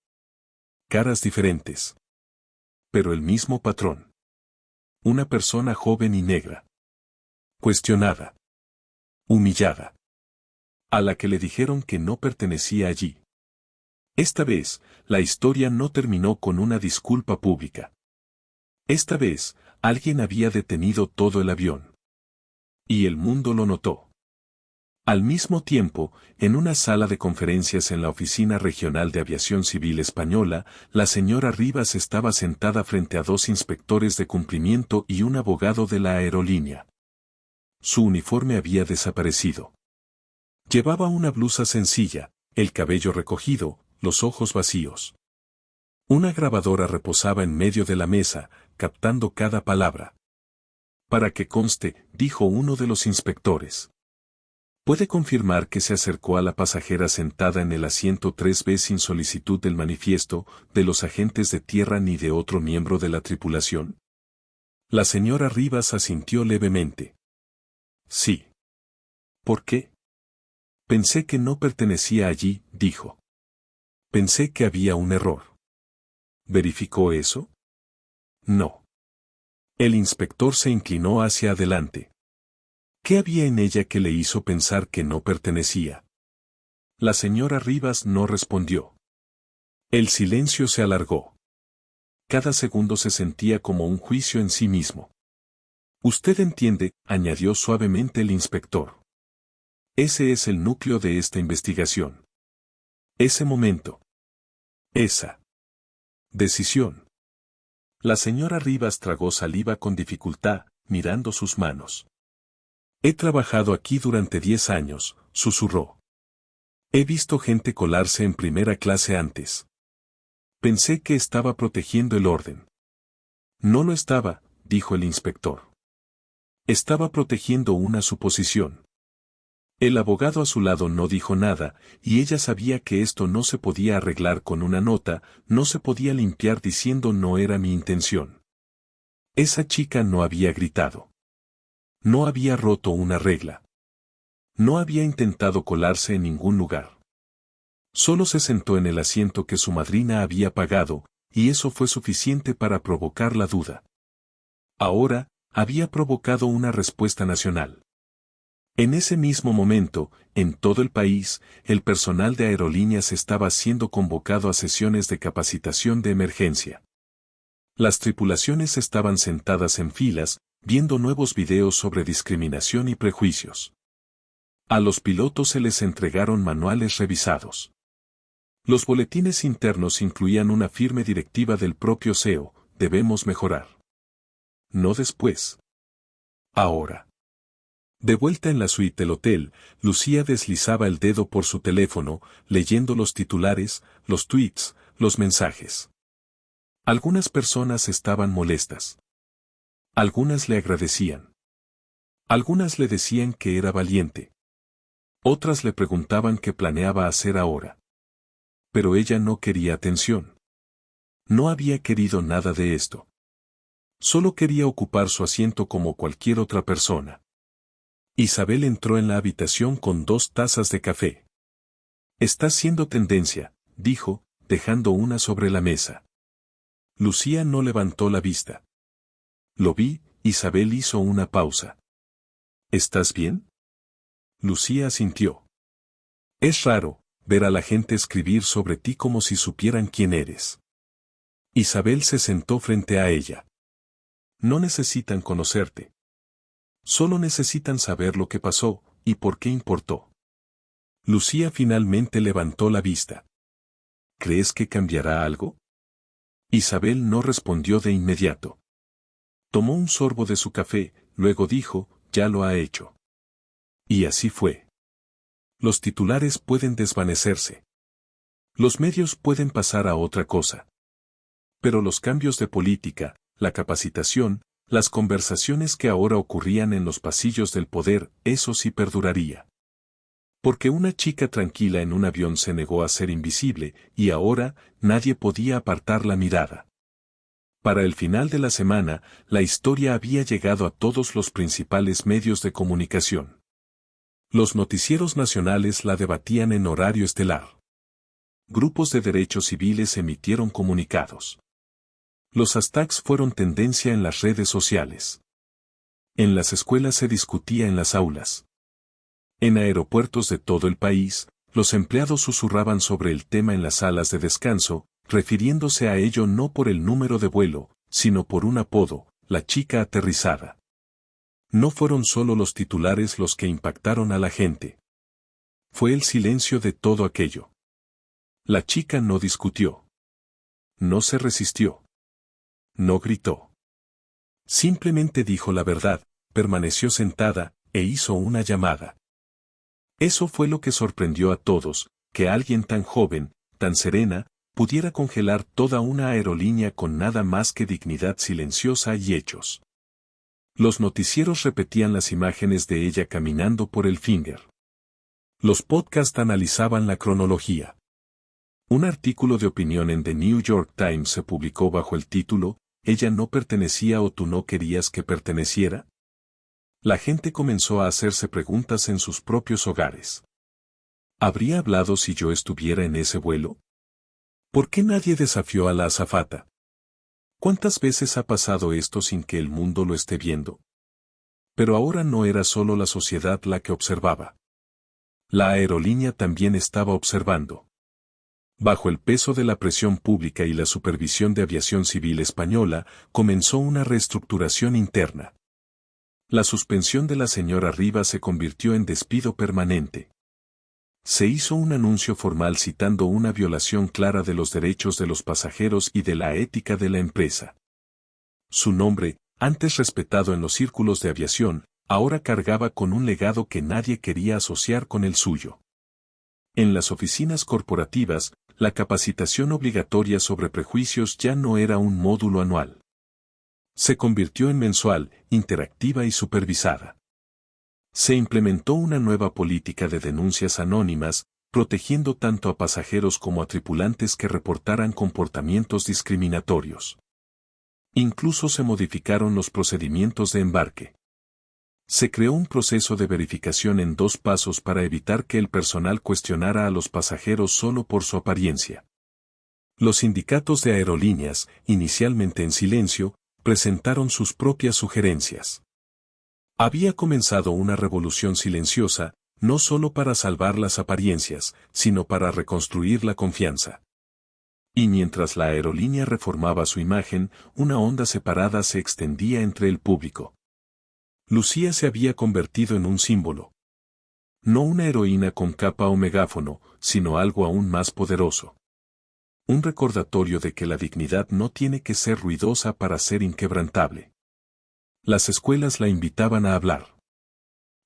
Caras diferentes. Pero el mismo patrón. Una persona joven y negra. Cuestionada. Humillada. A la que le dijeron que no pertenecía allí. Esta vez, la historia no terminó con una disculpa pública. Esta vez, alguien había detenido todo el avión. Y el mundo lo notó. Al mismo tiempo, en una sala de conferencias en la Oficina Regional de Aviación Civil Española, la señora Rivas estaba sentada frente a dos inspectores de cumplimiento y un abogado de la aerolínea. Su uniforme había desaparecido. Llevaba una blusa sencilla, el cabello recogido, los ojos vacíos. Una grabadora reposaba en medio de la mesa, captando cada palabra. Para que conste, dijo uno de los inspectores. ¿Puede confirmar que se acercó a la pasajera sentada en el asiento 3B sin solicitud del manifiesto, de los agentes de tierra ni de otro miembro de la tripulación? La señora Rivas asintió levemente. Sí. ¿Por qué? Pensé que no pertenecía allí, dijo. Pensé que había un error. ¿Verificó eso? No. El inspector se inclinó hacia adelante. ¿Qué había en ella que le hizo pensar que no pertenecía? La señora Rivas no respondió. El silencio se alargó. Cada segundo se sentía como un juicio en sí mismo. Usted entiende, añadió suavemente el inspector. Ese es el núcleo de esta investigación. Ese momento. Esa decisión. La señora Rivas tragó saliva con dificultad, mirando sus manos. He trabajado aquí durante 10 años, susurró. He visto gente colarse en primera clase antes. Pensé que estaba protegiendo el orden. No lo estaba, dijo el inspector. Estaba protegiendo una suposición. El abogado a su lado no dijo nada, y ella sabía que esto no se podía arreglar con una nota, no se podía limpiar diciendo no era mi intención. Esa chica no había gritado. No había roto una regla. No había intentado colarse en ningún lugar. Solo se sentó en el asiento que su madrina había pagado, y eso fue suficiente para provocar la duda. Ahora, había provocado una respuesta nacional. En ese mismo momento, en todo el país, el personal de aerolíneas estaba siendo convocado a sesiones de capacitación de emergencia. Las tripulaciones estaban sentadas en filas, viendo nuevos videos sobre discriminación y prejuicios. A los pilotos se les entregaron manuales revisados. Los boletines internos incluían una firme directiva del propio CEO: debemos mejorar. No después. Ahora. De vuelta en la suite del hotel, Lucía deslizaba el dedo por su teléfono, leyendo los titulares, los tweets, los mensajes. Algunas personas estaban molestas. Algunas le agradecían. Algunas le decían que era valiente. Otras le preguntaban qué planeaba hacer ahora. Pero ella no quería atención. No había querido nada de esto. Solo quería ocupar su asiento como cualquier otra persona. Isabel entró en la habitación con 2 tazas de café. Está siendo tendencia, dijo, dejando una sobre la mesa. Lucía no levantó la vista. Lo vi, Isabel hizo una pausa. ¿Estás bien? Lucía asintió. Es raro ver a la gente escribir sobre ti como si supieran quién eres. Isabel se sentó frente a ella. No necesitan conocerte. Solo necesitan saber lo que pasó, y por qué importó. Lucía finalmente levantó la vista. ¿Crees que cambiará algo? Isabel no respondió de inmediato. Tomó un sorbo de su café, luego dijo, ya lo ha hecho. Y así fue. Los titulares pueden desvanecerse. Los medios pueden pasar a otra cosa. Pero los cambios de política, la capacitación, las conversaciones que ahora ocurrían en los pasillos del poder, eso sí perduraría. Porque una chica tranquila en un avión se negó a ser invisible, y ahora, nadie podía apartar la mirada. Para el final de la semana, la historia había llegado a todos los principales medios de comunicación. Los noticieros nacionales la debatían en horario estelar. Grupos de derechos civiles emitieron comunicados. Los hashtags fueron tendencia en las redes sociales. En las escuelas se discutía en las aulas. En aeropuertos de todo el país, los empleados susurraban sobre el tema en las salas de descanso, refiriéndose a ello no por el número de vuelo, sino por un apodo, la chica aterrizada. No fueron solo los titulares los que impactaron a la gente. Fue el silencio de todo aquello. La chica no discutió. No se resistió. No gritó. Simplemente dijo la verdad, permaneció sentada, e hizo una llamada. Eso fue lo que sorprendió a todos, que alguien tan joven, tan serena, pudiera congelar toda una aerolínea con nada más que dignidad silenciosa y hechos. Los noticieros repetían las imágenes de ella caminando por el Finger. Los podcasts analizaban la cronología. Un artículo de opinión en The New York Times se publicó bajo el título, ¿Ella no pertenecía o tú no querías que perteneciera? La gente comenzó a hacerse preguntas en sus propios hogares. ¿Habría hablado si yo estuviera en ese vuelo? ¿Por qué nadie desafió a la azafata? ¿Cuántas veces ha pasado esto sin que el mundo lo esté viendo? Pero ahora no era solo la sociedad la que observaba. La aerolínea también estaba observando. Bajo el peso de la presión pública y la supervisión de Aviación Civil Española, comenzó una reestructuración interna. La suspensión de la señora Rivas se convirtió en despido permanente. Se hizo un anuncio formal citando una violación clara de los derechos de los pasajeros y de la ética de la empresa. Su nombre, antes respetado en los círculos de aviación, ahora cargaba con un legado que nadie quería asociar con el suyo. En las oficinas corporativas, la capacitación obligatoria sobre prejuicios ya no era un módulo anual. Se convirtió en mensual, interactiva y supervisada. Se implementó una nueva política de denuncias anónimas, protegiendo tanto a pasajeros como a tripulantes que reportaran comportamientos discriminatorios. Incluso se modificaron los procedimientos de embarque. Se creó un proceso de verificación en 2 pasos para evitar que el personal cuestionara a los pasajeros solo por su apariencia. Los sindicatos de aerolíneas, inicialmente en silencio, presentaron sus propias sugerencias. Había comenzado una revolución silenciosa, no solo para salvar las apariencias, sino para reconstruir la confianza. Y mientras la aerolínea reformaba su imagen, una onda separada se extendía entre el público. Lucía se había convertido en un símbolo. No una heroína con capa o megáfono, sino algo aún más poderoso. Un recordatorio de que la dignidad no tiene que ser ruidosa para ser inquebrantable. Las escuelas la invitaban a hablar.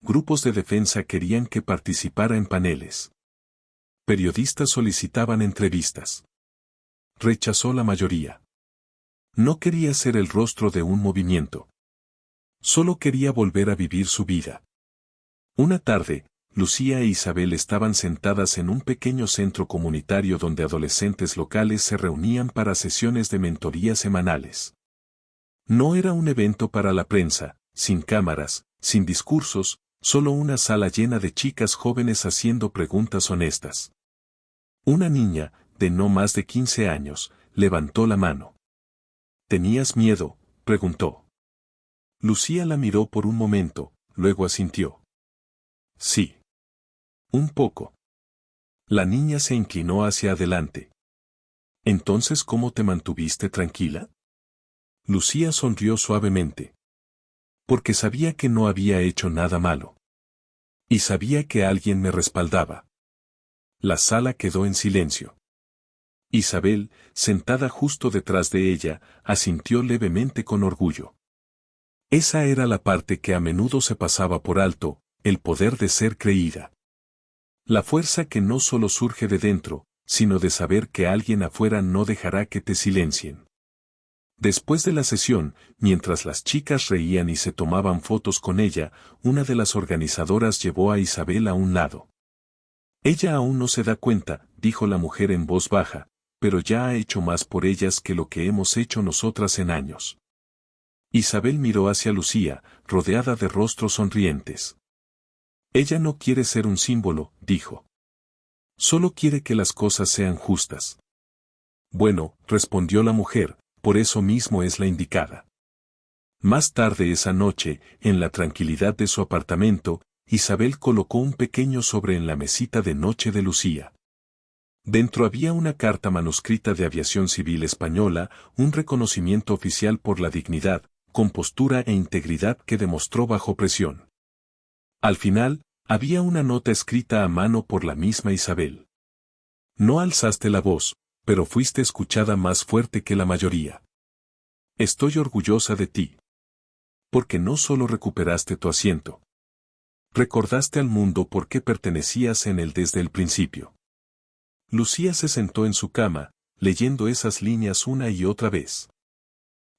Grupos de defensa querían que participara en paneles. Periodistas solicitaban entrevistas. Rechazó la mayoría. No quería ser el rostro de un movimiento. Solo quería volver a vivir su vida. Una tarde, Lucía e Isabel estaban sentadas en un pequeño centro comunitario donde adolescentes locales se reunían para sesiones de mentoría semanales. No era un evento para la prensa, sin cámaras, sin discursos, solo una sala llena de chicas jóvenes haciendo preguntas honestas. Una niña, de no más de 15 años, levantó la mano. ¿Tenías miedo?, preguntó. Lucía la miró por un momento, luego asintió. Sí. Un poco. La niña se inclinó hacia adelante. ¿Entonces cómo te mantuviste tranquila? Lucía sonrió suavemente. Porque sabía que no había hecho nada malo. Y sabía que alguien me respaldaba. La sala quedó en silencio. Isabel, sentada justo detrás de ella, asintió levemente con orgullo. Esa era la parte que a menudo se pasaba por alto, el poder de ser creída. La fuerza que no solo surge de dentro, sino de saber que alguien afuera no dejará que te silencien. Después de la sesión, mientras las chicas reían y se tomaban fotos con ella, una de las organizadoras llevó a Isabel a un lado. Ella aún no se da cuenta, dijo la mujer en voz baja, pero ya ha hecho más por ellas que lo que hemos hecho nosotras en años. Isabel miró hacia Lucía, rodeada de rostros sonrientes. Ella no quiere ser un símbolo, dijo. Solo quiere que las cosas sean justas. Bueno, respondió la mujer, por eso mismo es la indicada. Más tarde esa noche, en la tranquilidad de su apartamento, Isabel colocó un pequeño sobre en la mesita de noche de Lucía. Dentro había una carta manuscrita de Aviación Civil Española, un reconocimiento oficial por la dignidad, compostura e integridad que demostró bajo presión. Al final, había una nota escrita a mano por la misma Isabel. No alzaste la voz, pero fuiste escuchada más fuerte que la mayoría. Estoy orgullosa de ti. Porque no solo recuperaste tu asiento. Recordaste al mundo por qué pertenecías en él desde el principio. Lucía se sentó en su cama, leyendo esas líneas una y otra vez.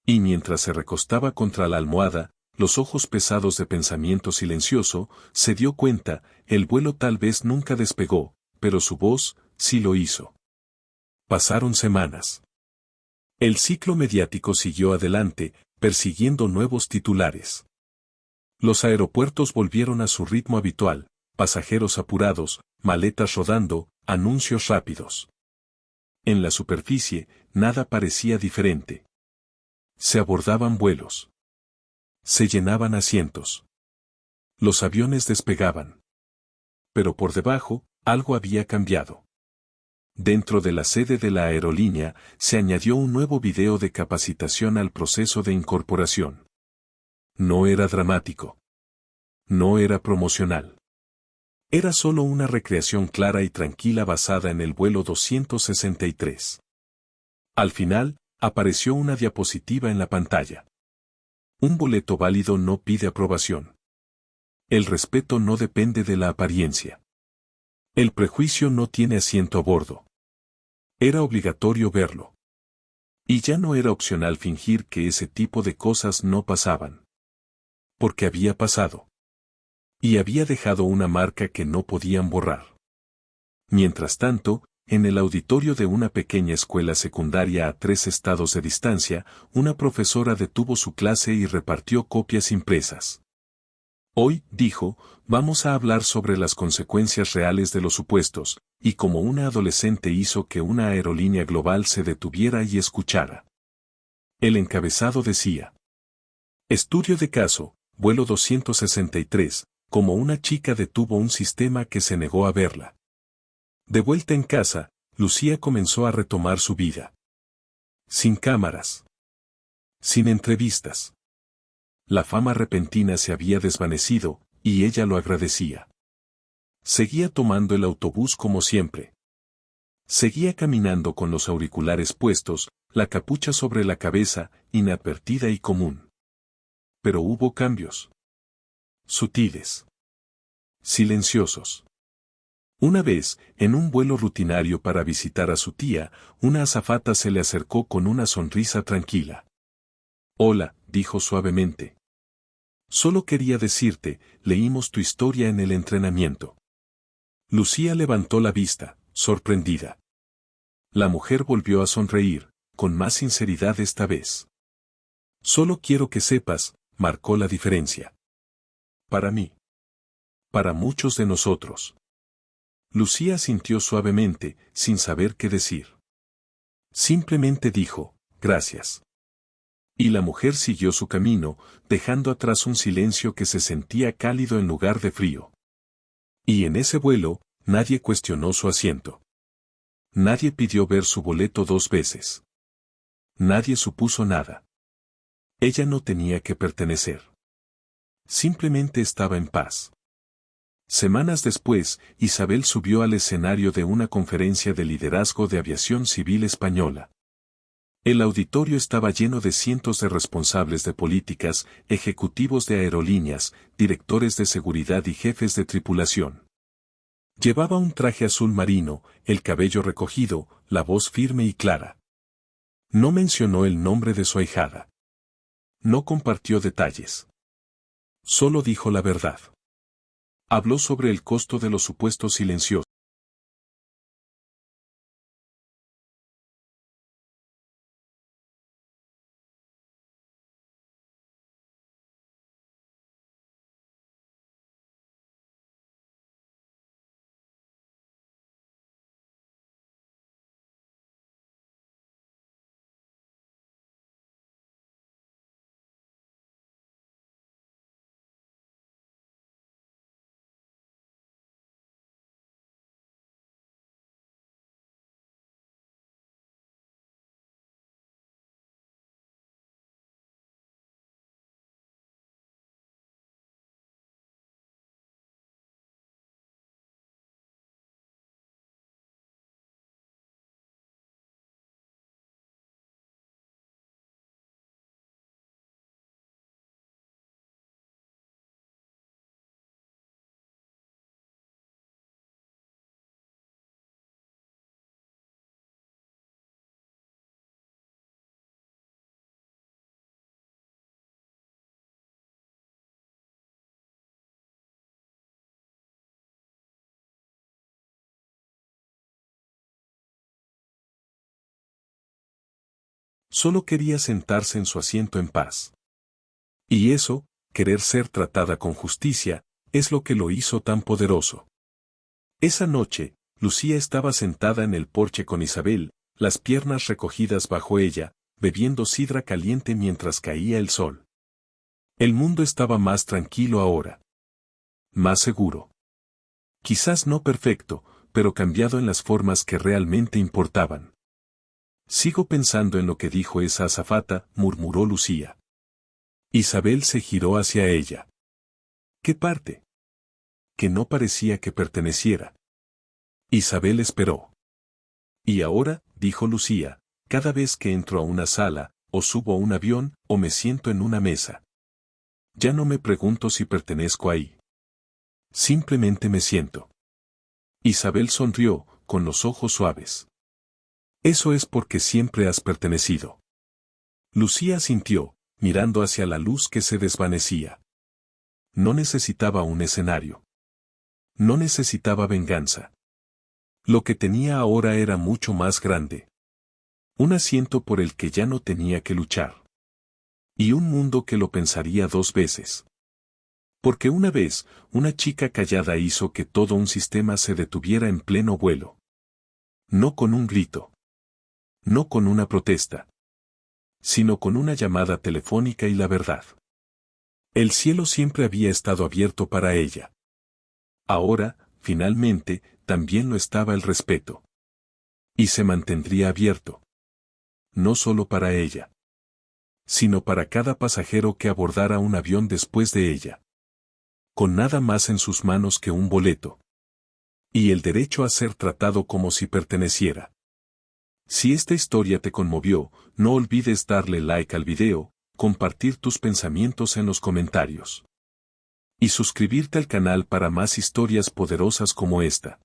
Y mientras se recostaba contra la almohada, los ojos pesados de pensamiento silencioso, se dio cuenta, el vuelo tal vez nunca despegó, pero su voz, sí lo hizo. Pasaron semanas. El ciclo mediático siguió adelante, persiguiendo nuevos titulares. Los aeropuertos volvieron a su ritmo habitual, pasajeros apurados, maletas rodando, anuncios rápidos. En la superficie, nada parecía diferente. Se abordaban vuelos. Se llenaban asientos. Los aviones despegaban. Pero por debajo, algo había cambiado. Dentro de la sede de la aerolínea, se añadió un nuevo video de capacitación al proceso de incorporación. No era dramático. No era promocional. Era solo una recreación clara y tranquila basada en el vuelo 263. Al final, apareció una diapositiva en la pantalla. Un boleto válido no pide aprobación. El respeto no depende de la apariencia. El prejuicio no tiene asiento a bordo. Era obligatorio verlo. Y ya no era opcional fingir que ese tipo de cosas no pasaban. Porque había pasado. Y había dejado una marca que no podían borrar. Mientras tanto, en el auditorio de una pequeña escuela secundaria a 3 estados de distancia, una profesora detuvo su clase y repartió copias impresas. Hoy, dijo, vamos a hablar sobre las consecuencias reales de los supuestos, y cómo una adolescente hizo que una aerolínea global se detuviera y escuchara. El encabezado decía: Estudio de caso, vuelo 263, como una chica detuvo un sistema que se negó a verla. De vuelta en casa, Lucía comenzó a retomar su vida. Sin cámaras. Sin entrevistas. La fama repentina se había desvanecido, y ella lo agradecía. Seguía tomando el autobús como siempre. Seguía caminando con los auriculares puestos, la capucha sobre la cabeza, inadvertida y común. Pero hubo cambios. Sutiles. Silenciosos. Una vez, en un vuelo rutinario para visitar a su tía, una azafata se le acercó con una sonrisa tranquila. Hola, dijo suavemente. Solo quería decirte, leímos tu historia en el entrenamiento. Lucía levantó la vista, sorprendida. La mujer volvió a sonreír, con más sinceridad esta vez. Solo quiero que sepas, marcó la diferencia. Para mí. Para muchos de nosotros. Lucía asintió suavemente, sin saber qué decir. Simplemente dijo, gracias. Y la mujer siguió su camino, dejando atrás un silencio que se sentía cálido en lugar de frío. Y en ese vuelo, nadie cuestionó su asiento. Nadie pidió ver su boleto 2 veces. Nadie supuso nada. Ella no tenía que pertenecer. Simplemente estaba en paz. Semanas después, Isabel subió al escenario de una conferencia de liderazgo de aviación civil española. El auditorio estaba lleno de cientos de responsables de políticas, ejecutivos de aerolíneas, directores de seguridad y jefes de tripulación. Llevaba un traje azul marino, el cabello recogido, la voz firme y clara. No mencionó el nombre de su ahijada. No compartió detalles. Solo dijo la verdad. Habló sobre el costo de los supuestos silenciosos. Solo quería sentarse en su asiento en paz. Y eso, querer ser tratada con justicia, es lo que lo hizo tan poderoso. Esa noche, Lucía estaba sentada en el porche con Isabel, las piernas recogidas bajo ella, bebiendo sidra caliente mientras caía el sol. El mundo estaba más tranquilo ahora. Más seguro. Quizás no perfecto, pero cambiado en las formas que realmente importaban. Sigo pensando en lo que dijo esa azafata, murmuró Lucía. Isabel se giró hacia ella. ¿Qué parte? Que no parecía que perteneciera. Isabel esperó. Y ahora, dijo Lucía, cada vez que entro a una sala, o subo a un avión, o me siento en una mesa. Ya no me pregunto si pertenezco ahí. Simplemente me siento. Isabel sonrió, con los ojos suaves. Eso es porque siempre has pertenecido. Lucía asintió, mirando hacia la luz que se desvanecía. No necesitaba un escenario. No necesitaba venganza. Lo que tenía ahora era mucho más grande. Un asiento por el que ya no tenía que luchar. Y un mundo que lo pensaría 2 veces. Porque una vez, una chica callada hizo que todo un sistema se detuviera en pleno vuelo. No con un grito. No con una protesta. Sino con una llamada telefónica y la verdad. El cielo siempre había estado abierto para ella. Ahora, finalmente, también lo estaba el respeto. Y se mantendría abierto. No solo para ella. Sino para cada pasajero que abordara un avión después de ella. Con nada más en sus manos que un boleto. Y el derecho a ser tratado como si perteneciera. Si esta historia te conmovió, no olvides darle like al video, compartir tus pensamientos en los comentarios. Y suscribirte al canal para más historias poderosas como esta.